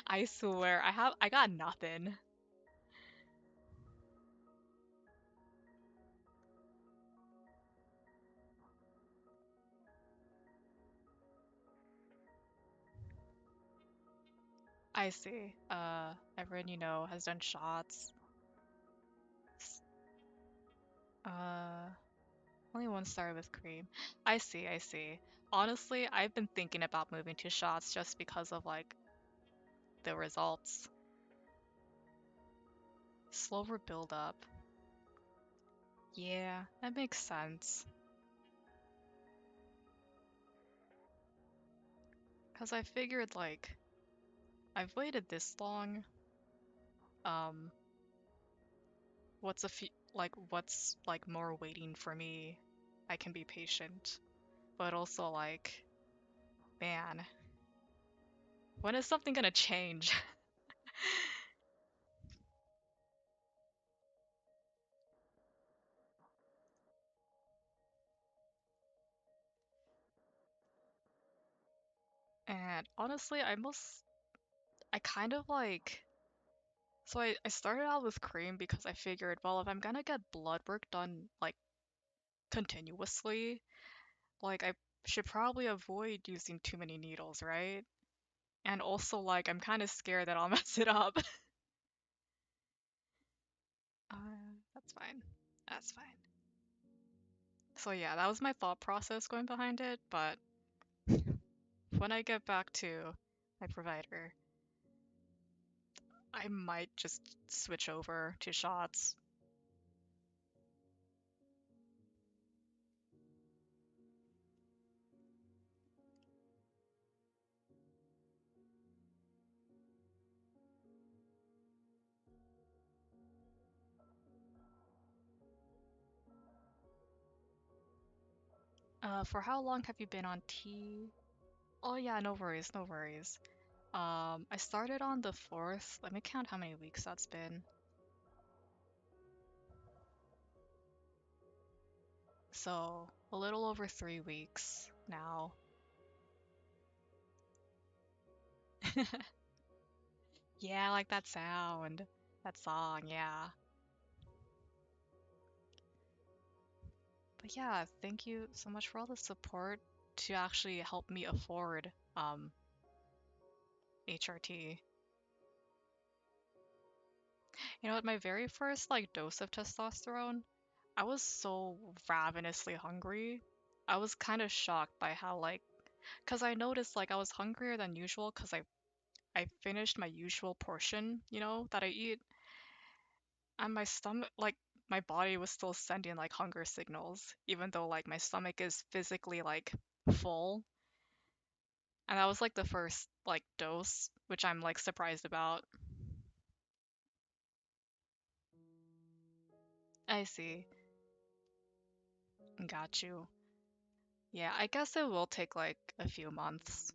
A: I swear, I got nothing. I see. Everyone you know has done shots. S- Uh, Only one started with cream. I see, I see. Honestly, I've been thinking about moving to shots just because of like the results. Slower build up. Yeah, that makes sense. Cause I figured like I've waited this long. Um, what's like more waiting for me? I can be patient, but also like, man, when is something gonna change? And honestly, I kind of like So I started out with cream because I figured, well, if I'm gonna get blood work done like continuously, like I should probably avoid using too many needles, right? And also like I'm kind of scared that I'll mess it up. That's fine. That's fine. So yeah, that was my thought process going behind it, but when I get back to my provider, I might just switch over to shots. For how long have you been on tea? Oh yeah, no worries, no worries. I started on the 4th. Let me count how many weeks that's been. So, a little over 3 weeks now. Yeah, I like that sound. That song, yeah. But yeah, thank you so much for all the support to actually help me afford HRT. You know, at my very first like dose of testosterone, I was so ravenously hungry. I was kind of shocked by how like, cause I noticed like I was hungrier than usual cause I finished my usual portion, that I eat, and my stomach like my body was still sending like hunger signals, even though like my stomach is physically like full. And that was like the first like dose, which I'm like surprised about. I see. Got you. Yeah, I guess it will take like a few months.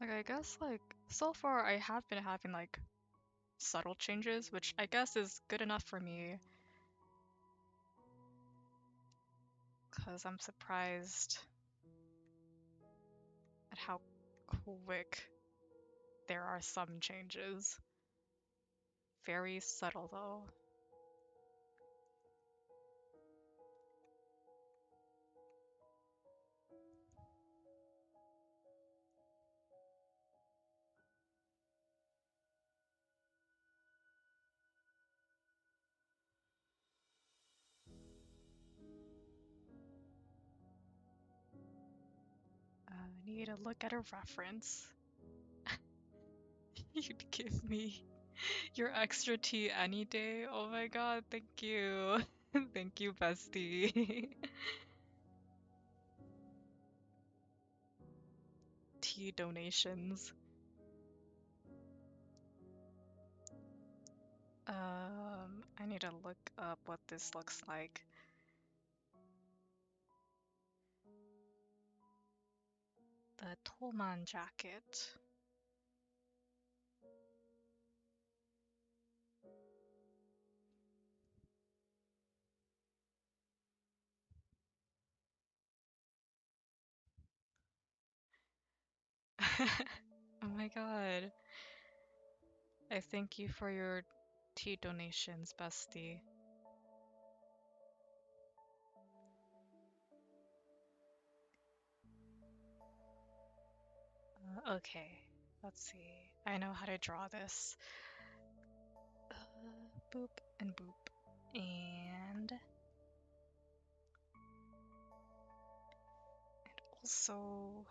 A: Like I guess like so far I have been having like subtle changes, which I guess is good enough for me because I'm surprised at how quick there are some changes. Very subtle though. I need to look at a reference. You'd give me your extra tea any day. Oh my god, thank you. Thank you, bestie. Tea donations. I need to look up what this looks like. The Tolman jacket. Oh my god. I thank you for your tea donations, bestie. Okay, let's see. I know how to draw this. Boop and boop. And also,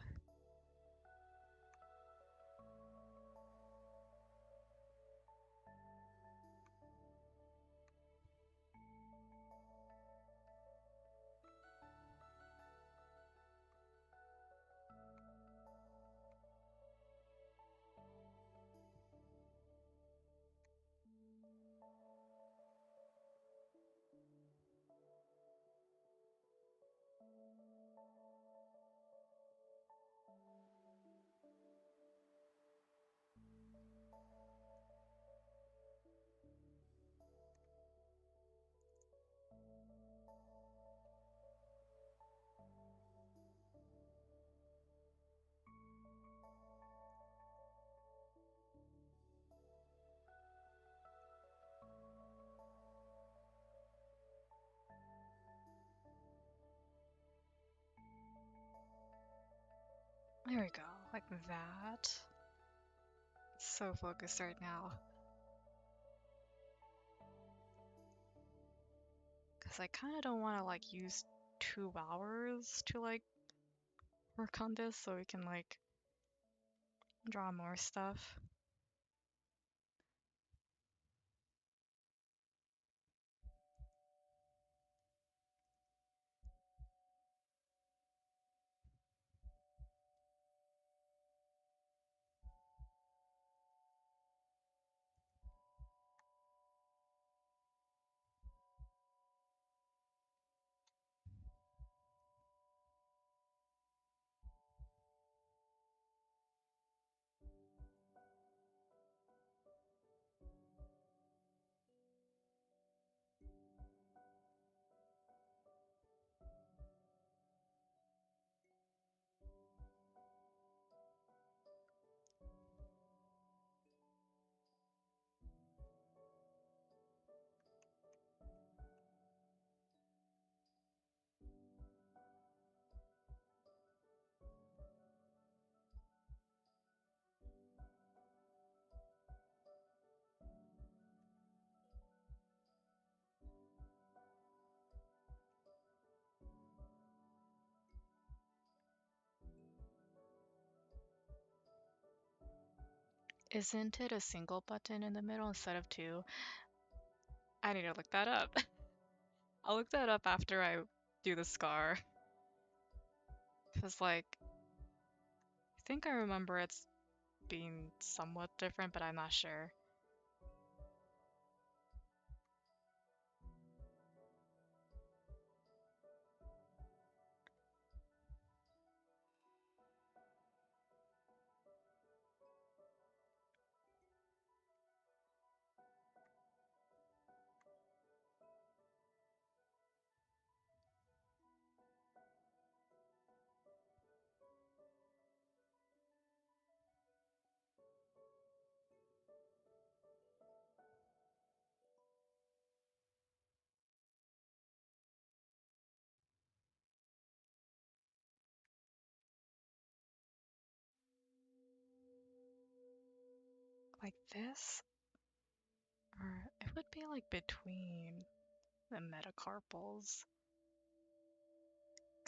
A: there we go, like that. So focused right now. Because I kind of don't want to like use 2 hours to like work on this so we can like Draw more stuff. Isn't it a single button in the middle instead of two? I need to look that up. I'll look that up after I do the scar. Because, like, I think I remember it's being somewhat different, but I'm not sure. Like this? Or it would be like between the metacarpals.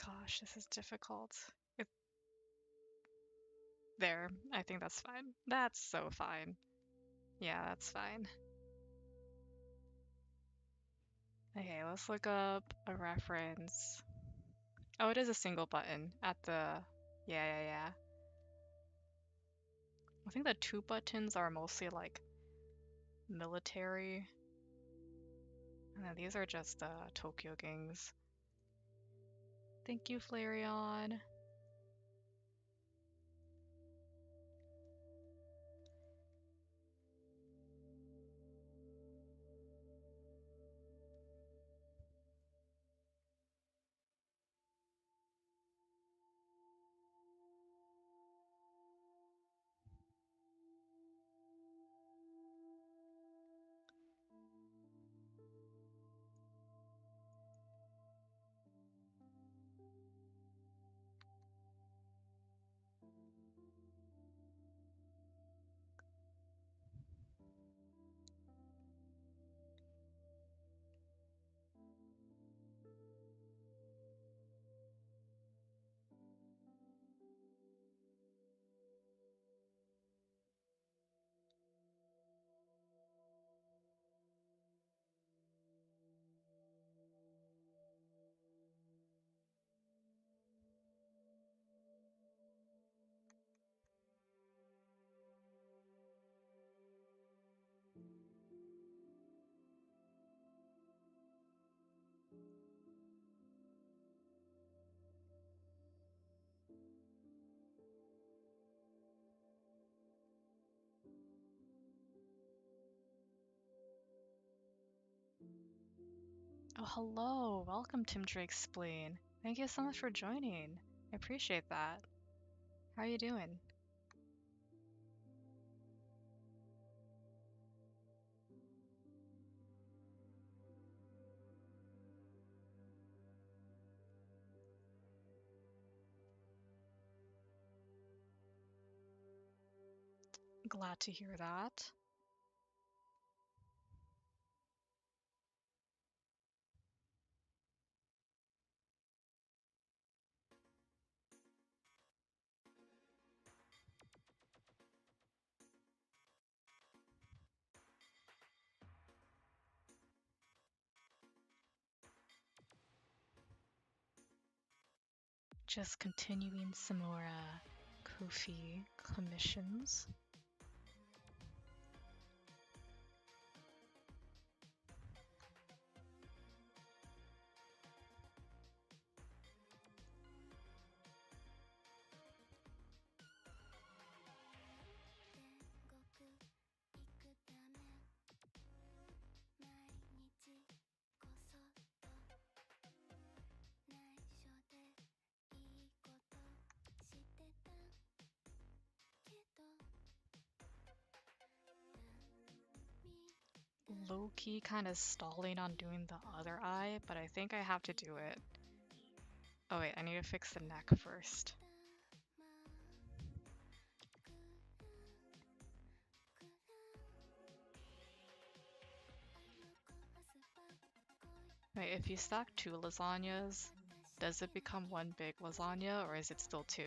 A: Gosh, this is difficult. It, there, I think that's fine. That's so fine. Yeah, that's fine. Okay, let's look up a reference. Oh, it is a single button at the... Yeah. I think the two buttons are mostly like military. And then these are just Tokyo gangs. Thank you, Flareon. Oh, hello. Welcome, Tim Drake Spleen. Thank you so much for joining. I appreciate that. How are you doing? Glad to hear that. Just continuing some more Ko-fi commissions. Low-key kind of stalling on doing the other eye, but I think I have to do it. Oh wait, I need to fix the neck first. Wait, if you stack 2 lasagnas, does it become one big lasagna or is it still 2?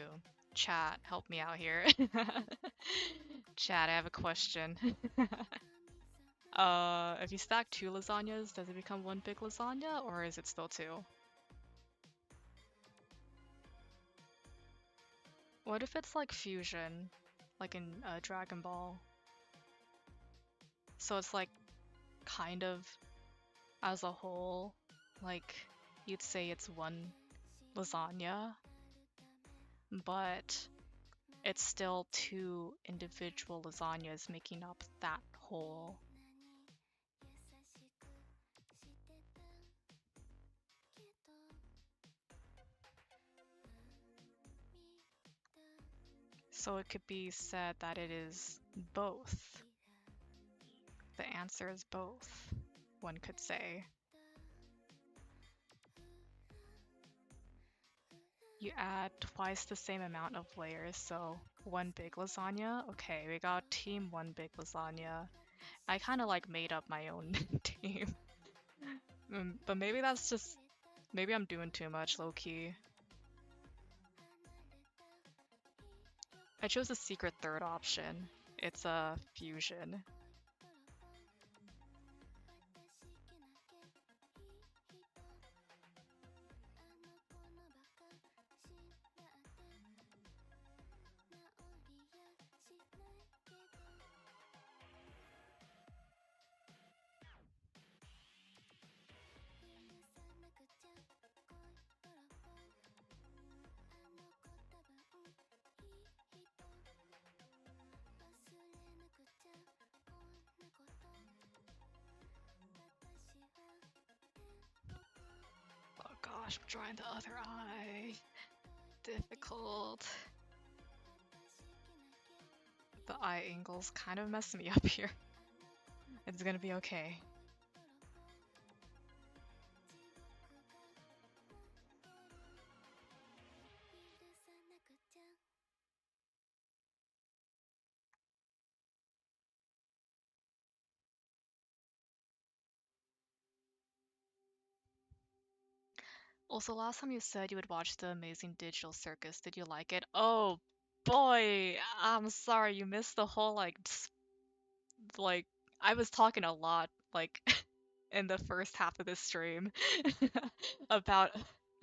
A: Chat, help me out here. Chat, I have a question. If you stack 2 lasagnas, does it become one big lasagna or is it still 2? What if it's like fusion, like in Dragon Ball? So it's like kind of as a whole, like you'd say it's one lasagna, but it's still 2 individual lasagnas making up that whole. So it could be said that it is both. The answer is both, one could say. You add twice the same amount of layers, so one big lasagna. Okay, we got team one big lasagna. I kind of like made up my own team. But maybe that's just, maybe I'm doing too much low-key. I chose the secret third option. It's a fusion. Oh gosh, I'm trying the other eye. Difficult. The eye angles kind of mess me up here. It's gonna be okay. Also, last time you said you would watch The Amazing Digital Circus. Did you like it? Oh boy, I'm sorry you missed the whole like I was talking a lot like in the first half of this stream about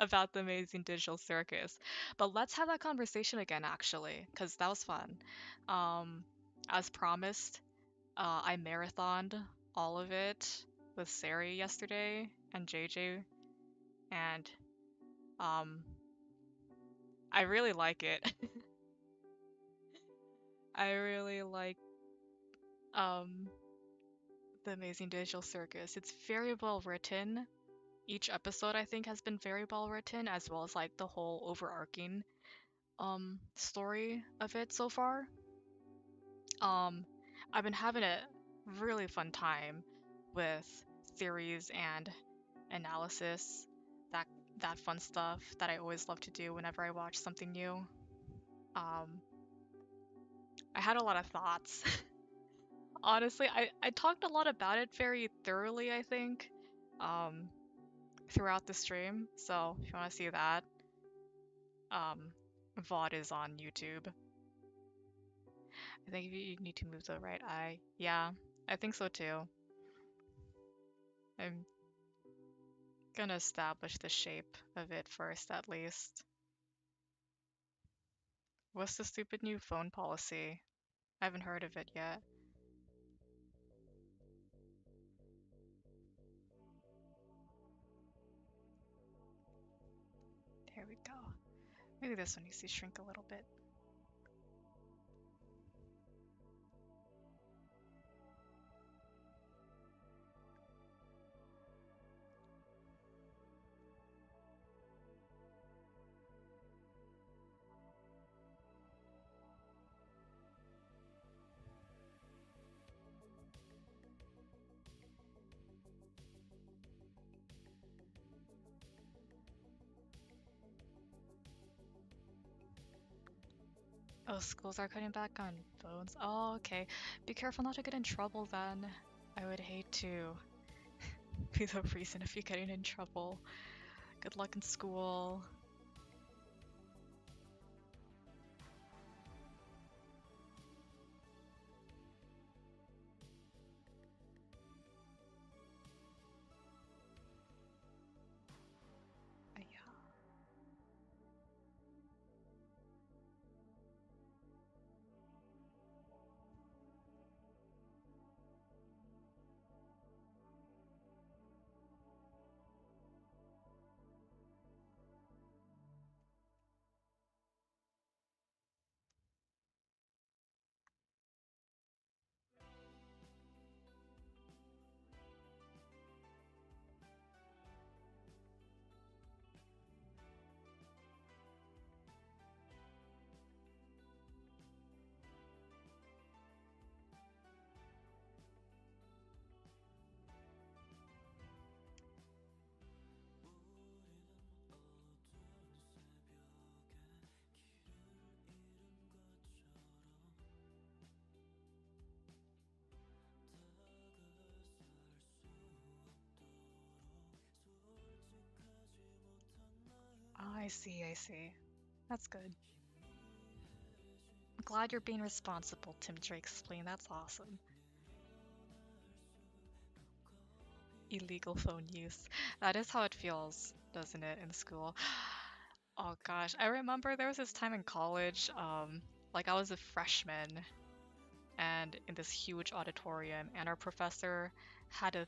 A: about The Amazing Digital Circus. But let's have that conversation again actually, because that was fun. Um, as promised, I marathoned all of it with Sari yesterday and JJ, and um, I really like it. I really like um, The Amazing Digital Circus. It's very well written. Each episode I think has been very well written, as well as like the whole overarching story of it so far. Um, I've been having a really fun time with theories and analysis, that that fun stuff that I always love to do whenever I watch something new. Um, I had a lot of thoughts. Honestly, I talked a lot about it very thoroughly, I think, um, throughout the stream. So if you want to see that, um, VOD is on YouTube. I think you need to move the right eye. Yeah, I think so too. I'm gonna establish the shape of it first, at least. What's the stupid new phone policy? I haven't heard of it yet. There we go. Maybe this one needs to shrink a little bit. Oh, schools are cutting back on phones. Oh, okay. Be careful not to get in trouble then. I would hate to be the reason if you're getting in trouble. Good luck in school. Yeah. Oh, I see, I see. That's good. I'm glad you're being responsible, Tim Drake explained. That's awesome. Illegal phone use. That is how it feels, doesn't it, in school? Oh gosh, I remember there was this time in college, like I was a freshman and in this huge auditorium, and our professor had a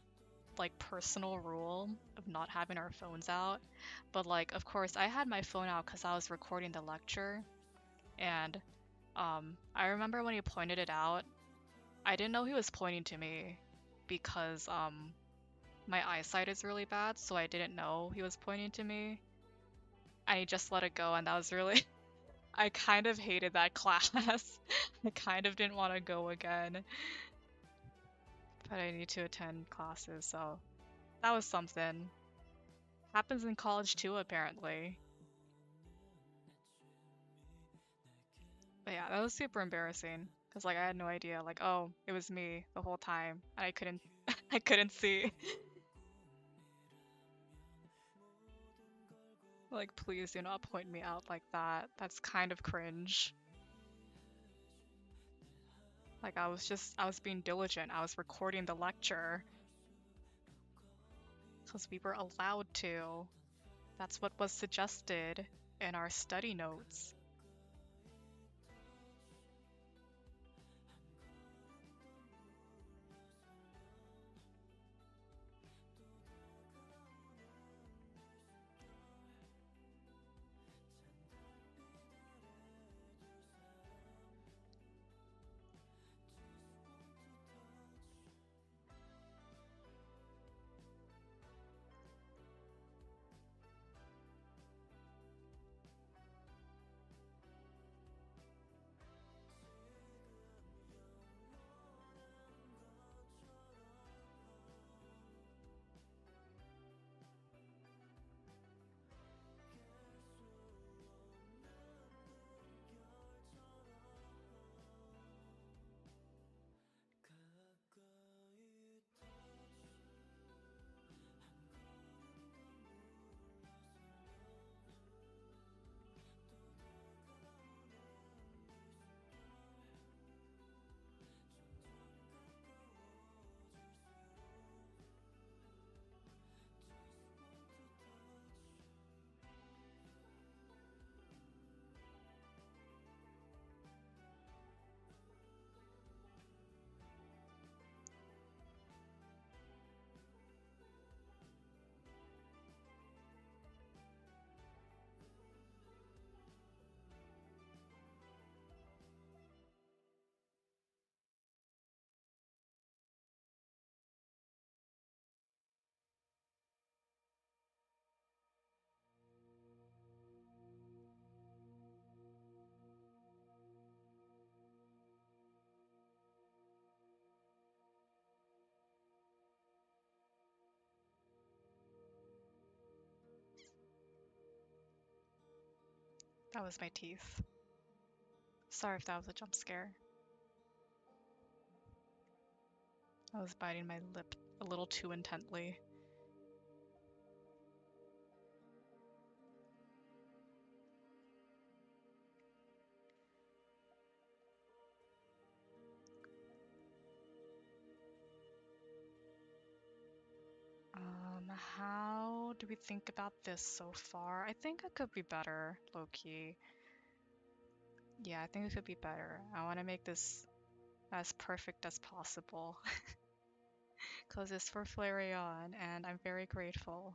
A: like personal rule of not having our phones out. But like, of course, I had my phone out because I was recording the lecture, and I remember when he pointed it out, I didn't know he was pointing to me because my eyesight is really bad, so I didn't know he was pointing to me. I just let it go, and that was really. I kind of hated that class. I kind of didn't want to go again, but I need to attend classes, so that was something. Happens in college too, apparently. But yeah, that was super embarrassing because like I had no idea. Like, oh, it was me the whole time, and I couldn't, I couldn't see. Like, please do not point me out like that. That's kind of cringe. Like, I was being diligent. I was recording the lecture because we were allowed to. That's what was suggested in our study notes. That was my teeth. Sorry if that was a jump scare. I was biting my lip a little too intently. How do we think about this so far? I think it could be better, low-key. Yeah, I think it could be better. I want to make this as perfect as possible. Because it's for Flareon, and I'm very grateful.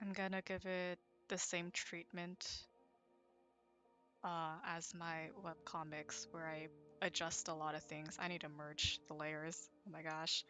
A: I'm gonna give it the same treatment as my webcomics, where I adjust a lot of things. I need to merge the layers. Oh my gosh.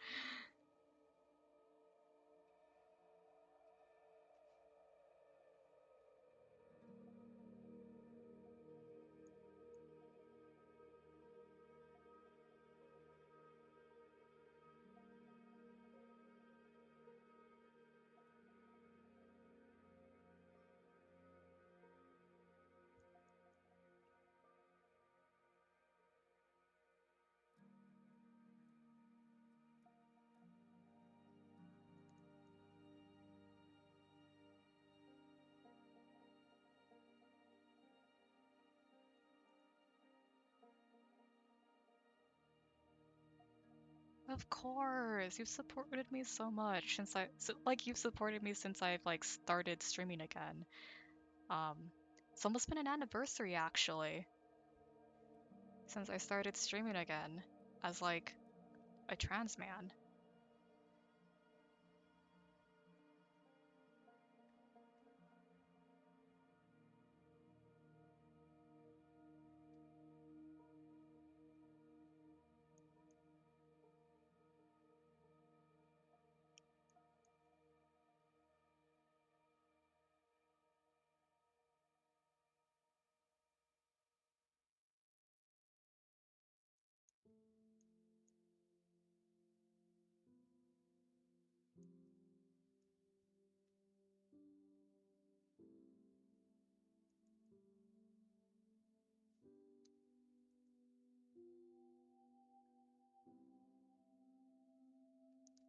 A: Of course, you've supported me so much since like you've supported me since I've like started streaming again. Um, it's almost been an anniversary actually since I started streaming again as like a trans man.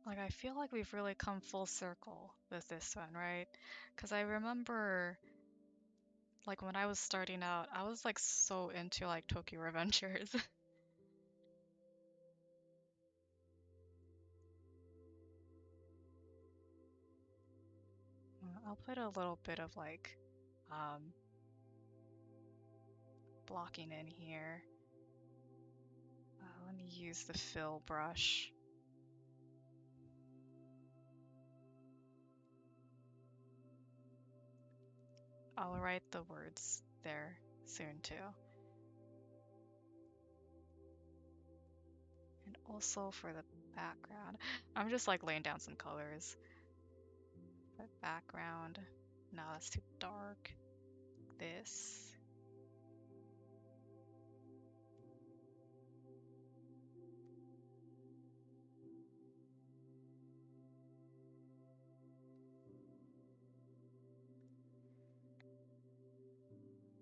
A: Like I feel like we've really come full circle with this one, right? Because I remember like when I was starting out, I was like so into like Tokyo Revengers. I'll put a little bit of like um, blocking in here. Let me use the fill brush. I'll write the words there soon too. And also for the background, I'm just like laying down some colors. For background, no, that's too dark. This.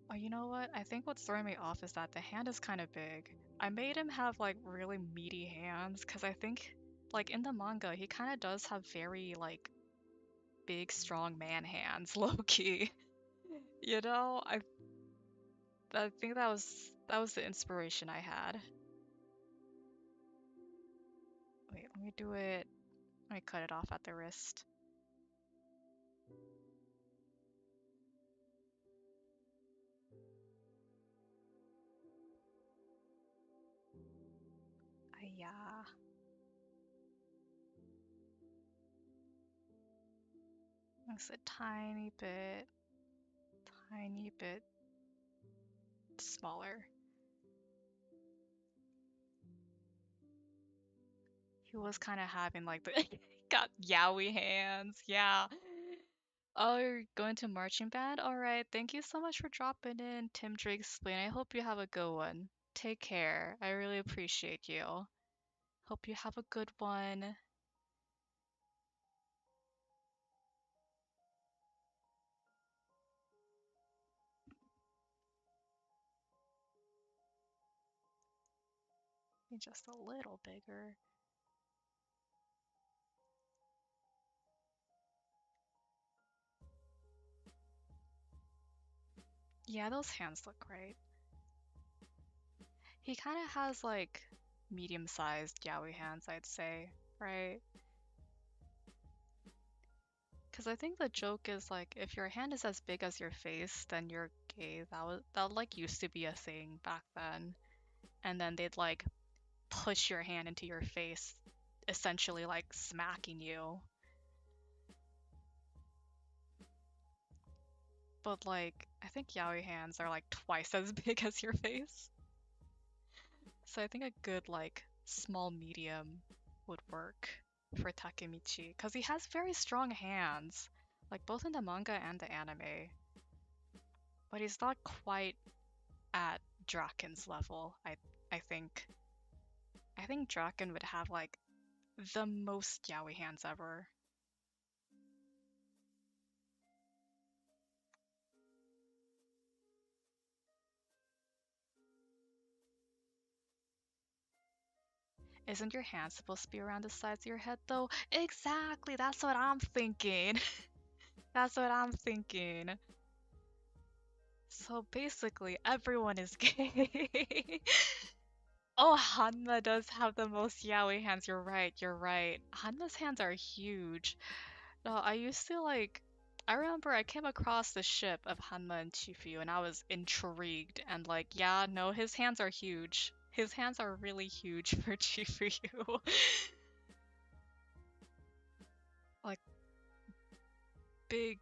A: Oh, you know what? I think what's throwing me off is that the hand is kind of big. I made him have like really meaty hands because I think like in the manga he kind of does have very like big strong man hands, low key. You know, I think that was the inspiration I had. Wait, let me do it. Let me cut it off at the wrist. Yeah, it's a tiny bit smaller. He was kind of having like the got yaoi hands. Yeah. Oh, you're going to marching band? All right. Thank you so much for dropping in, Tim Drake Explain. I hope you have a good one. Take care. I really appreciate you. Hope you have a good one. Just a little bigger. Yeah, those hands look great. He kind of has like medium-sized yaoi hands, I'd say, right? Because I think the joke is like if your hand is as big as your face, then you're gay. That like used to be a thing back then. And then they'd like push your hand into your face, essentially like smacking you. But like I think yaoi hands are like twice as big as your face. So I think a good like small medium would work for Takemichi because he has very strong hands, like both in the manga and the anime. But he's not quite at Draken's level. I think. I think Draken would have like the most yaoi hands ever. Isn't your hand supposed to be around the sides of your head though? Exactly, that's what I'm thinking. That's what I'm thinking. So basically, everyone is gay. Oh, Hanma does have the most yaoi hands. You're right, you're right. Hanma's hands are huge. No, I used to like. I remember I came across the ship of Hanma and Chifu, and I was intrigued. And like, yeah, no, his hands are huge. His hands are really huge for Chifuyu. Like big,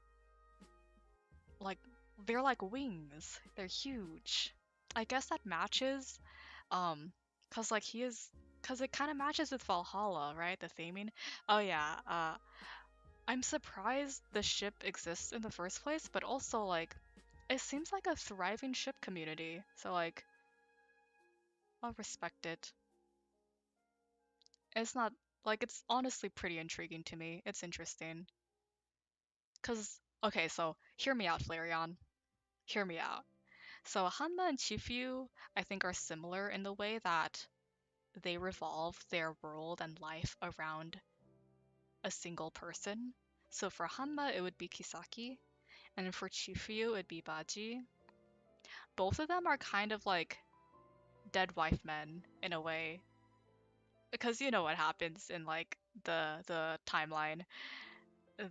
A: like they're like wings. They're huge. I guess that matches, cause like he is, cause it kind of matches with Valhalla, right? The theming. Oh yeah. I'm surprised the ship exists in the first place, but also like it seems like a thriving ship community. So like I'll respect it. It's not like it's honestly pretty intriguing to me. It's interesting. Cause okay, so hear me out, Flareon. Hear me out. So Hanma and Chifu, I think, are similar in the way that they revolve their world and life around a single person. So for Hanma, it would be Kisaki, and for Chifu, it would be Baji. Both of them are kind of like dead wife men in a way, because you know what happens in like the timeline.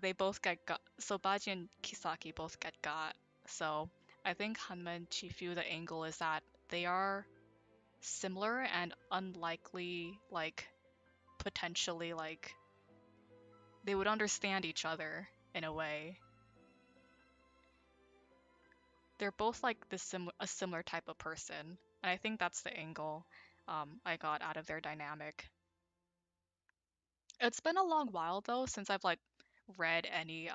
A: They both get got. So Baji and Kisaki both get got. So I think Hanma and Chifu, the angle is that they are similar and unlikely, like potentially like they would understand each other in a way. They're both like a similar type of person, and I think that's the angle I got out of their dynamic. It's been a long while though since I've like read any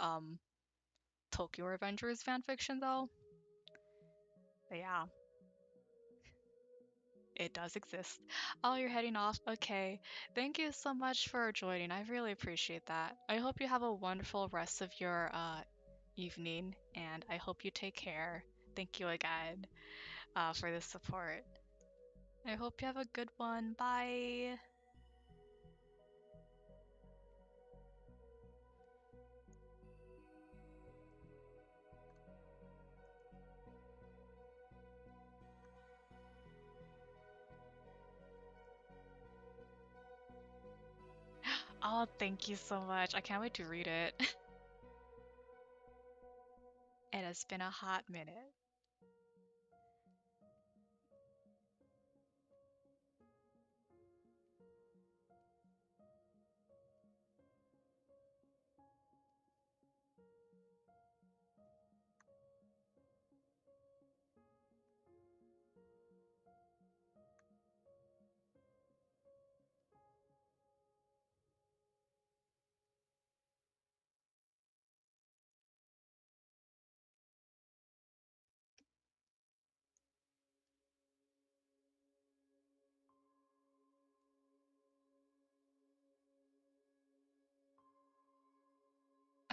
A: Tokyo Revengers fanfiction though. But yeah, it does exist. Oh, you're heading off. Okay. Thank you so much for joining. I really appreciate that. I hope you have a wonderful rest of your evening, and I hope you take care. Thank you again for the support. I hope you have a good one. Bye. Oh, thank you so much. I can't wait to read it. It has been a hot minute.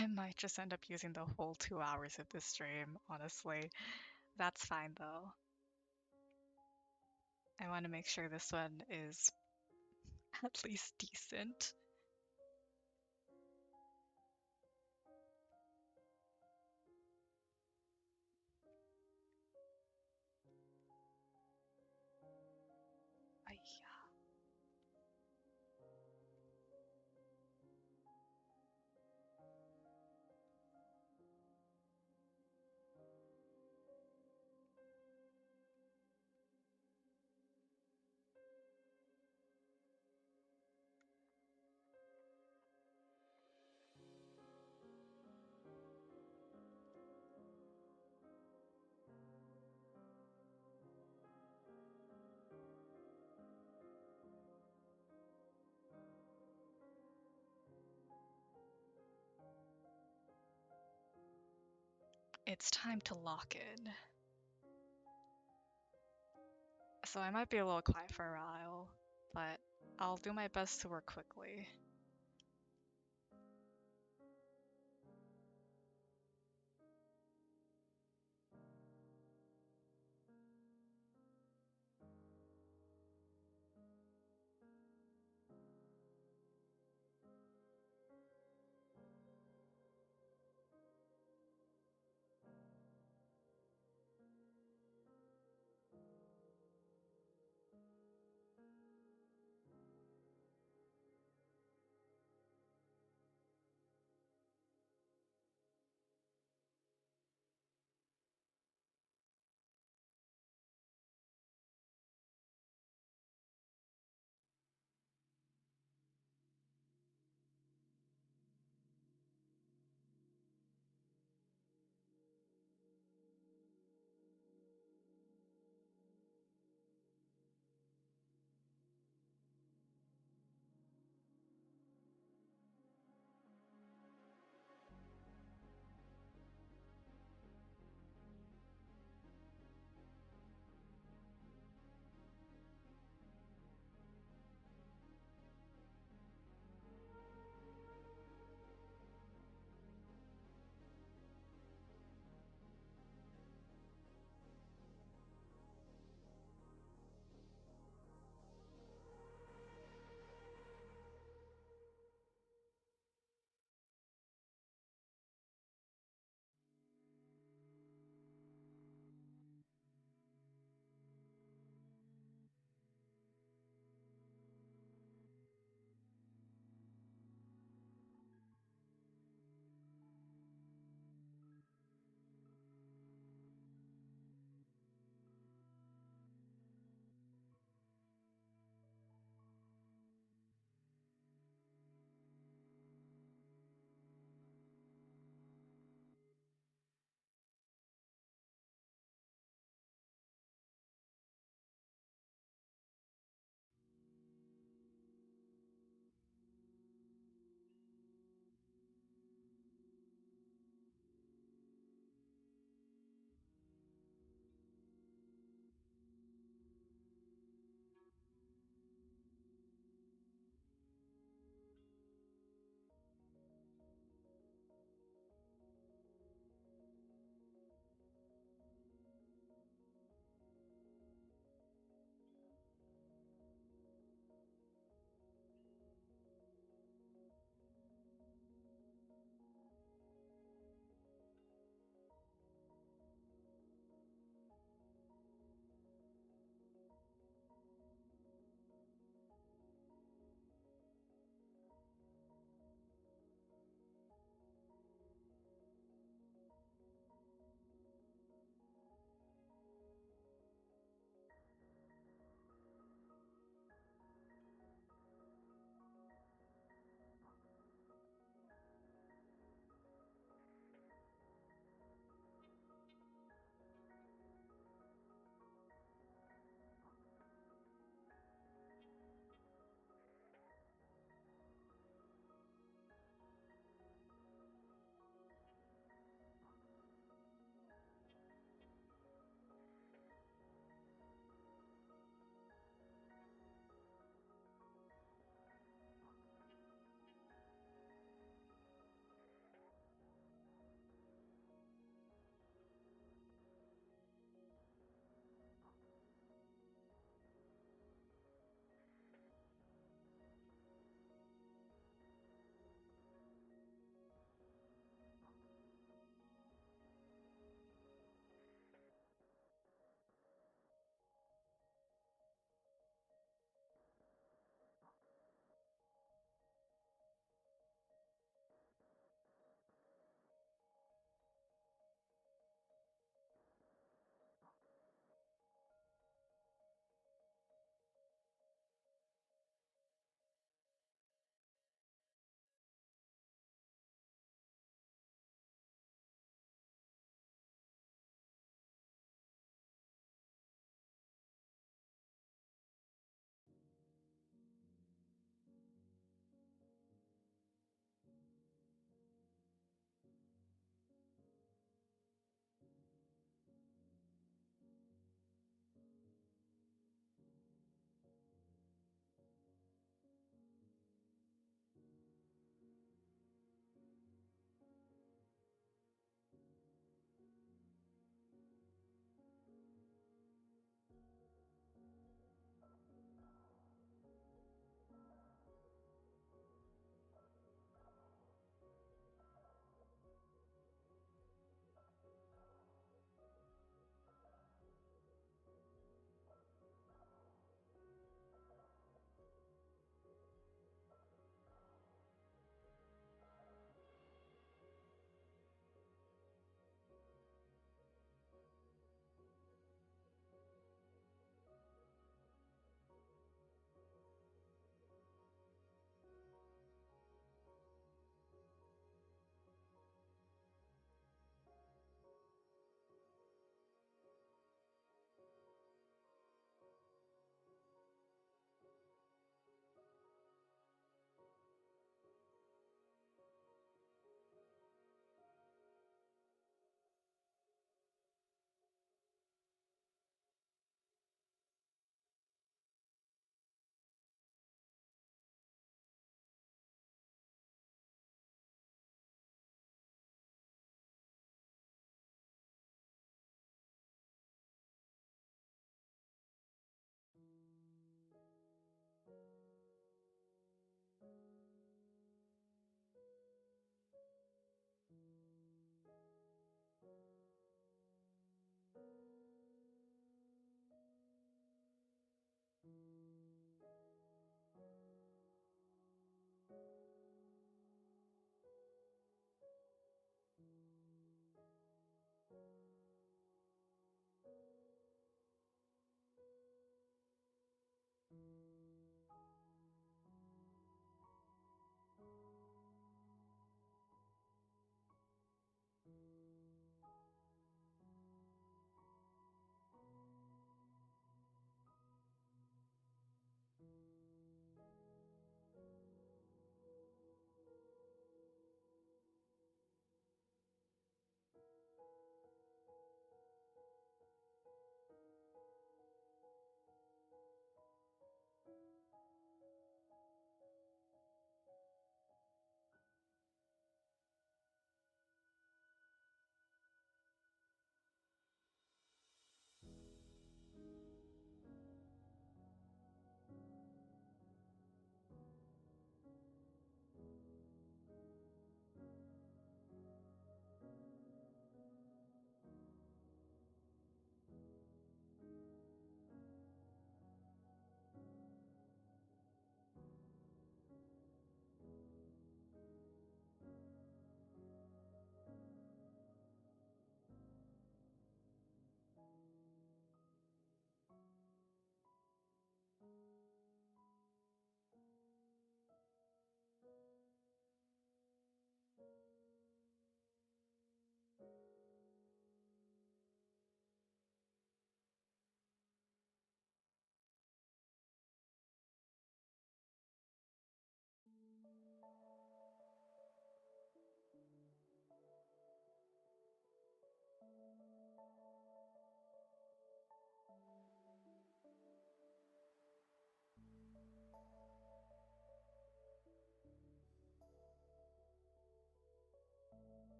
A: I might just end up using the whole 2 hours of this stream, honestly. That's fine though. I want to make sure this one is at least decent. Yeah. It's time to lock in. So I might be a little quiet for a while, but I'll do my best to work quickly.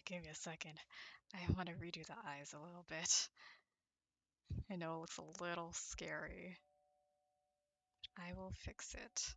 A: Okay, give me a second. I want to redo the eyes a little bit. I know it looks a little scary. I will fix it.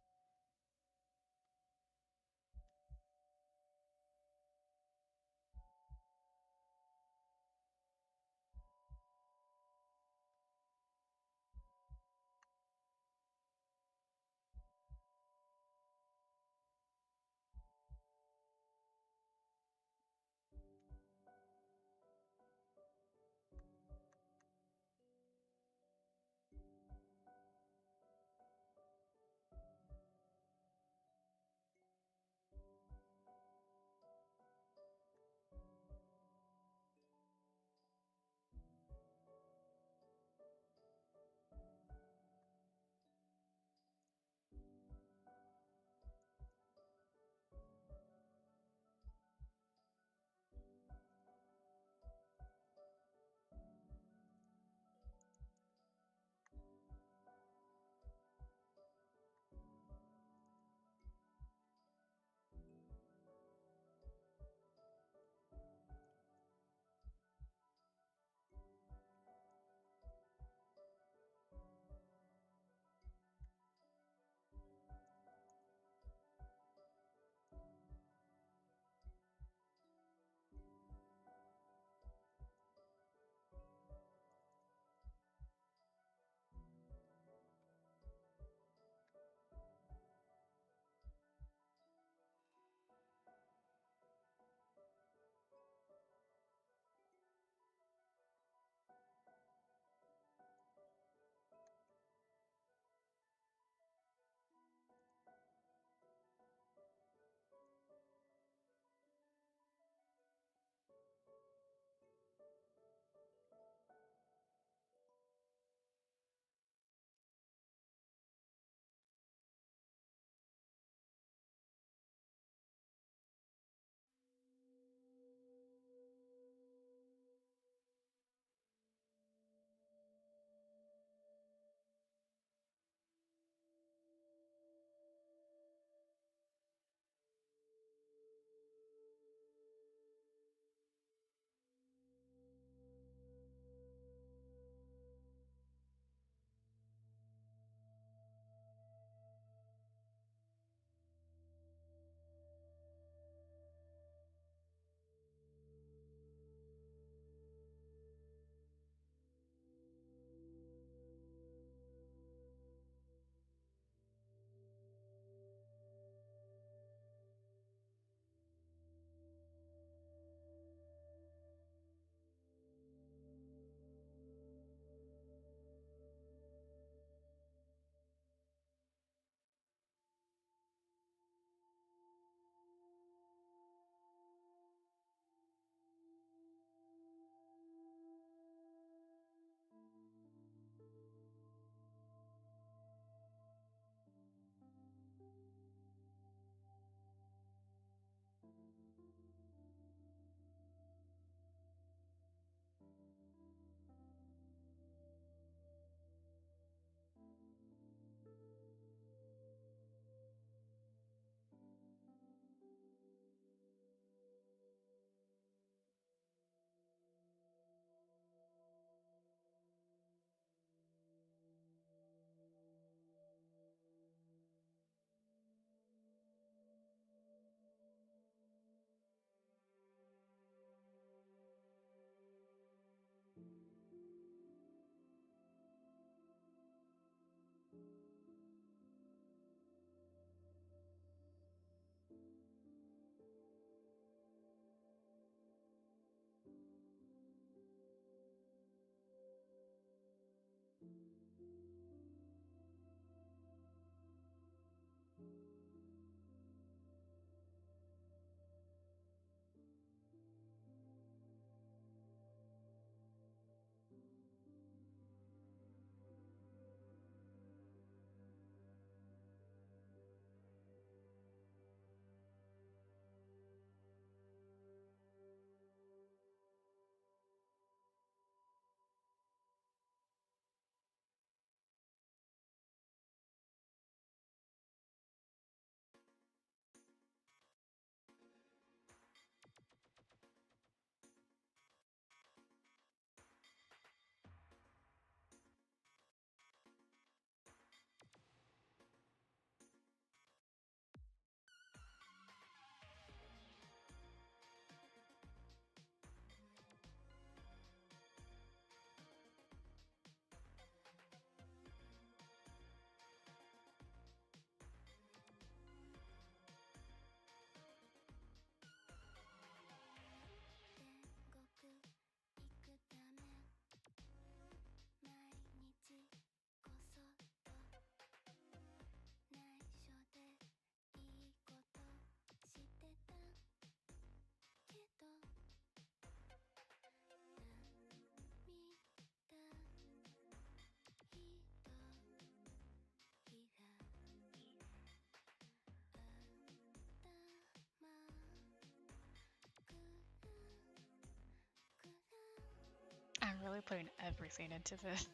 A: really putting everything into this.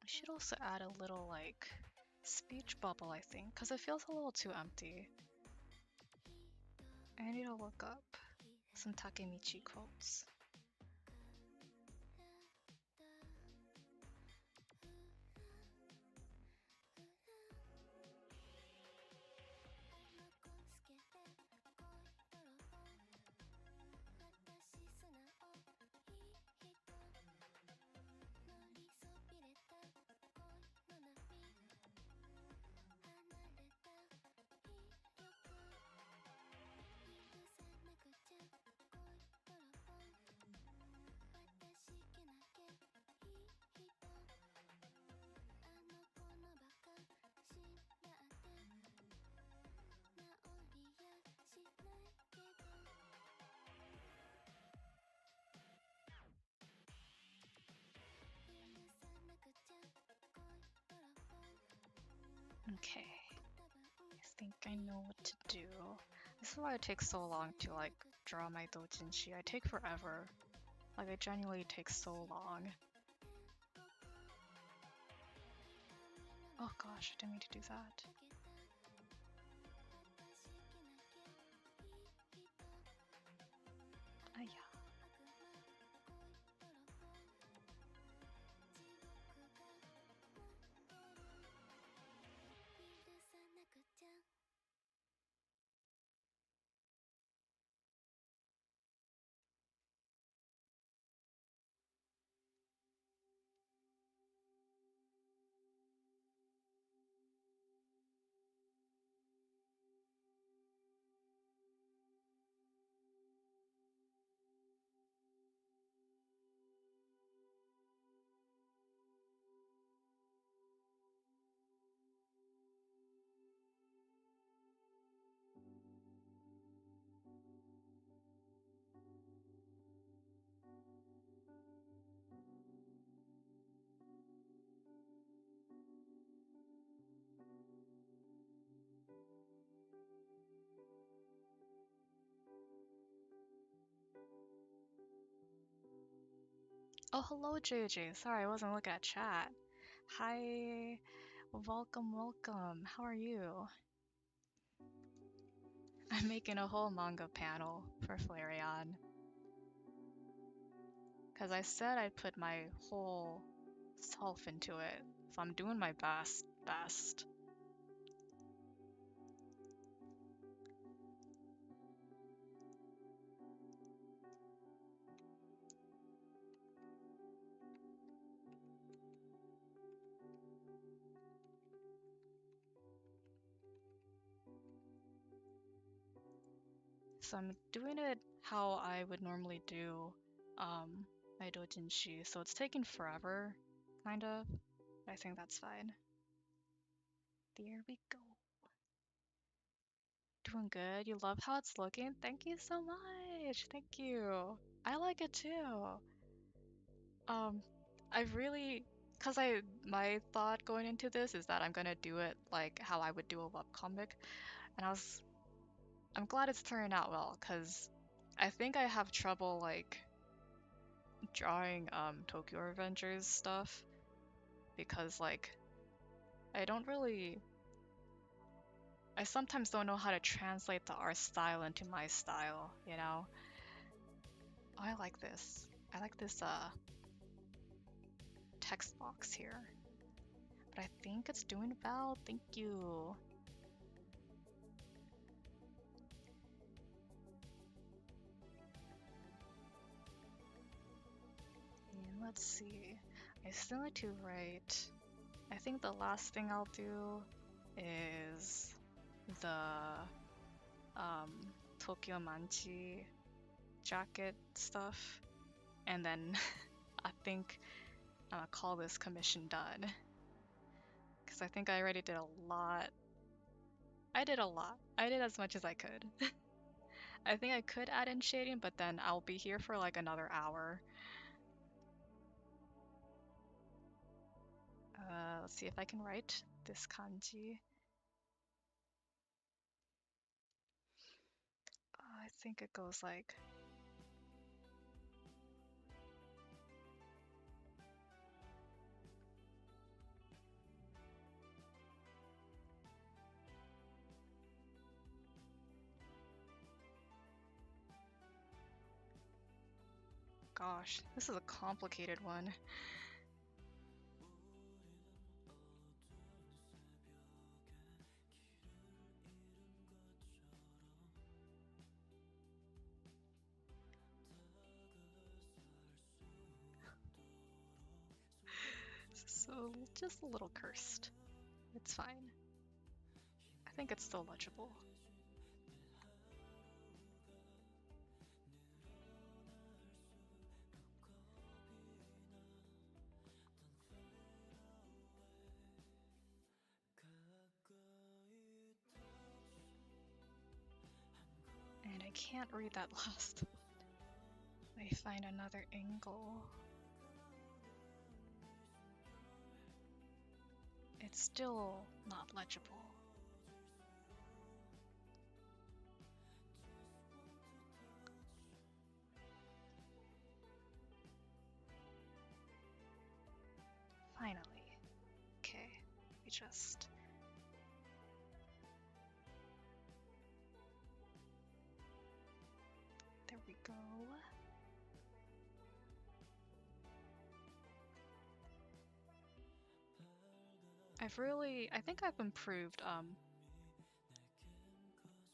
A: I should also add a little like speech bubble, I think, because it feels a little too empty. I need to look up some Takemichi quotes. Okay, I think I know what to do. This is why it takes so long to like draw my doujinshi. I take forever. Like, it genuinely takes so long. Oh gosh, I didn't mean to do that. Ah, yeah. Oh, hello, JJ. Sorry, I wasn't looking at chat. Hi. Welcome, welcome. How are you? I'm making a whole manga panel for Flareon. Because I said I'd put my whole self into it. So I'm doing my best. So I'm doing it how I would normally do my doujinshi. So it's taking forever, kind of. But I think that's fine. There we go. Doing good. You love how it's looking? Thank you so much. Thank you. I like it too. Um, I really, cause my thought going into this is that I'm gonna do it like how I would do a webcomic, and I'm glad it's turning out well, cause I think I have trouble like drawing Tokyo Revengers stuff, because like I don't really, I sometimes don't know how to translate the art style into my style, you know? Oh, I like this. I like this text box here. But I think it's doing well. Thank you. Let's see. I still need to write. I think the last thing I'll do is the um, Tokyo Manchi jacket stuff, and then I think I'm gonna call this commission done. Because I think I already did a lot. I did a lot. I did as much as I could. I think I could add in shading, but then I'll be here for like another hour. Let's see if I can write this kanji. I think it goes like, gosh, this is a complicated one. So just a little cursed. It's fine. I think it's still legible. And I can't read that last one. Let me find another angle. It's still not legible. Finally. Okay, we just... There we go. I think I've improved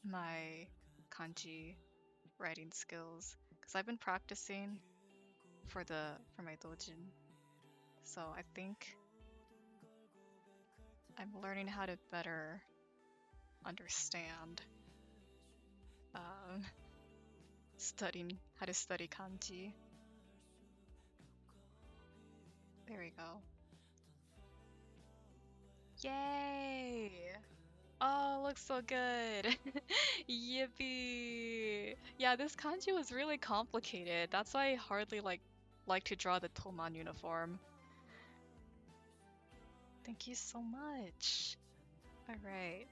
A: my kanji writing skills because I've been practicing for my dojin. So I think I'm learning how to better understand um, studying how to study kanji. There we go. Yay! Oh, looks so good. Yippee! Yeah, this kanji was really complicated. That's why I hardly like to draw the Toman uniform. Thank you so much. All right.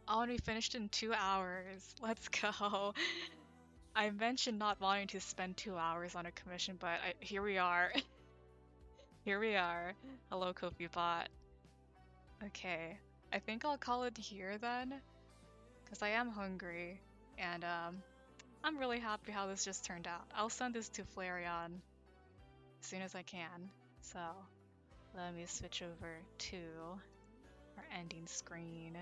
A: Oh, and we finished in 2 hours. Let's go. I mentioned not wanting to spend 2 hours on a commission, but here we are. Here we are. Hello, Kofi Bot. Okay. I think I'll call it here then, because I am hungry, and I'm really happy how this just turned out. I'll send this to Flareon as soon as I can. So, let me switch over to our ending screen.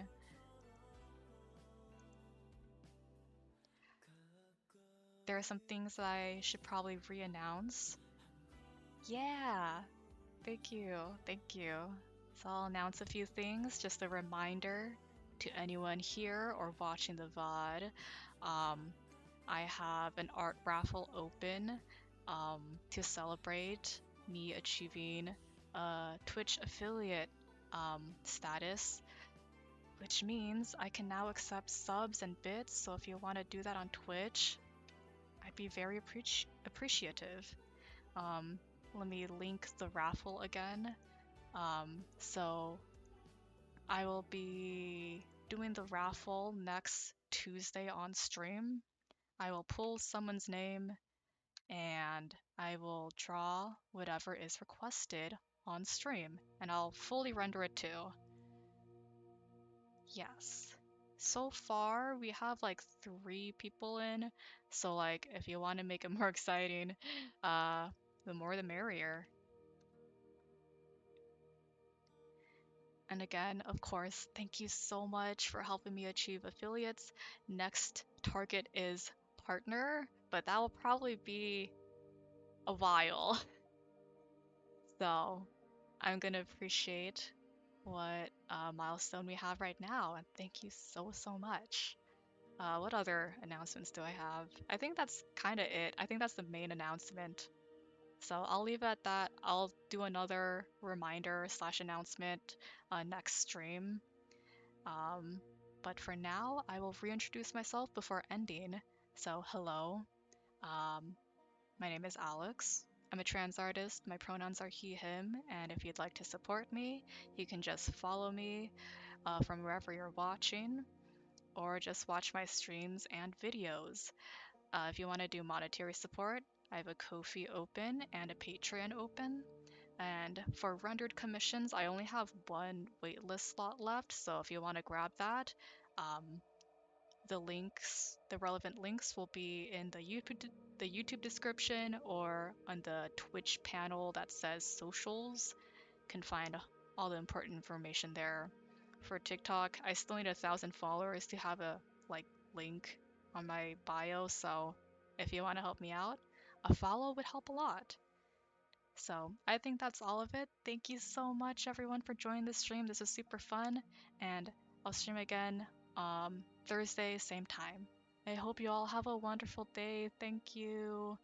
A: There are some things that I should probably re-announce. Yeah, thank you, thank you. So I'll announce a few things, just a reminder to anyone here or watching the VOD. I have an art raffle open to celebrate me achieving a Twitch affiliate status, which means I can now accept subs and bits. So if you want to do that on Twitch, I'd be very appreciative. Let me link the raffle again. So I will be doing the raffle next Tuesday on stream. I will pull someone's name and I will draw whatever is requested on stream, and I'll fully render it too. Yes. So far, we have like 3 people in, so like if you want to make it more exciting, the more the merrier. And again, of course, thank you so much for helping me achieve affiliates. Next target is partner, but that will probably be a while. So I'm gonna appreciate what milestone we have right now, and thank you so much. What other announcements do I have? I think that's kind of it. I think that's the main announcement. So I'll leave it at that. I'll do another reminder slash announcement next stream. Um, but for now, I will reintroduce myself before ending. So hello, um, my name is Alex. I'm a trans artist. My pronouns are he, him, and if you'd like to support me, you can just follow me from wherever you're watching, or just watch my streams and videos. If you want to do monetary support, I have a Ko-fi open and a Patreon open. And for rendered commissions, I only have one waitlist slot left, so if you want to grab that, um, the relevant links will be in the YouTube description or on the Twitch panel that says socials. You can find all the important information there. For TikTok, I still need 1,000 followers to have a like link on my bio, so if you want to help me out, a follow would help a lot. So I think that's all of it. Thank you so much, everyone, for joining the stream. This is super fun, and I'll stream again Thursday, same time. I hope you all have a wonderful day. Thank you.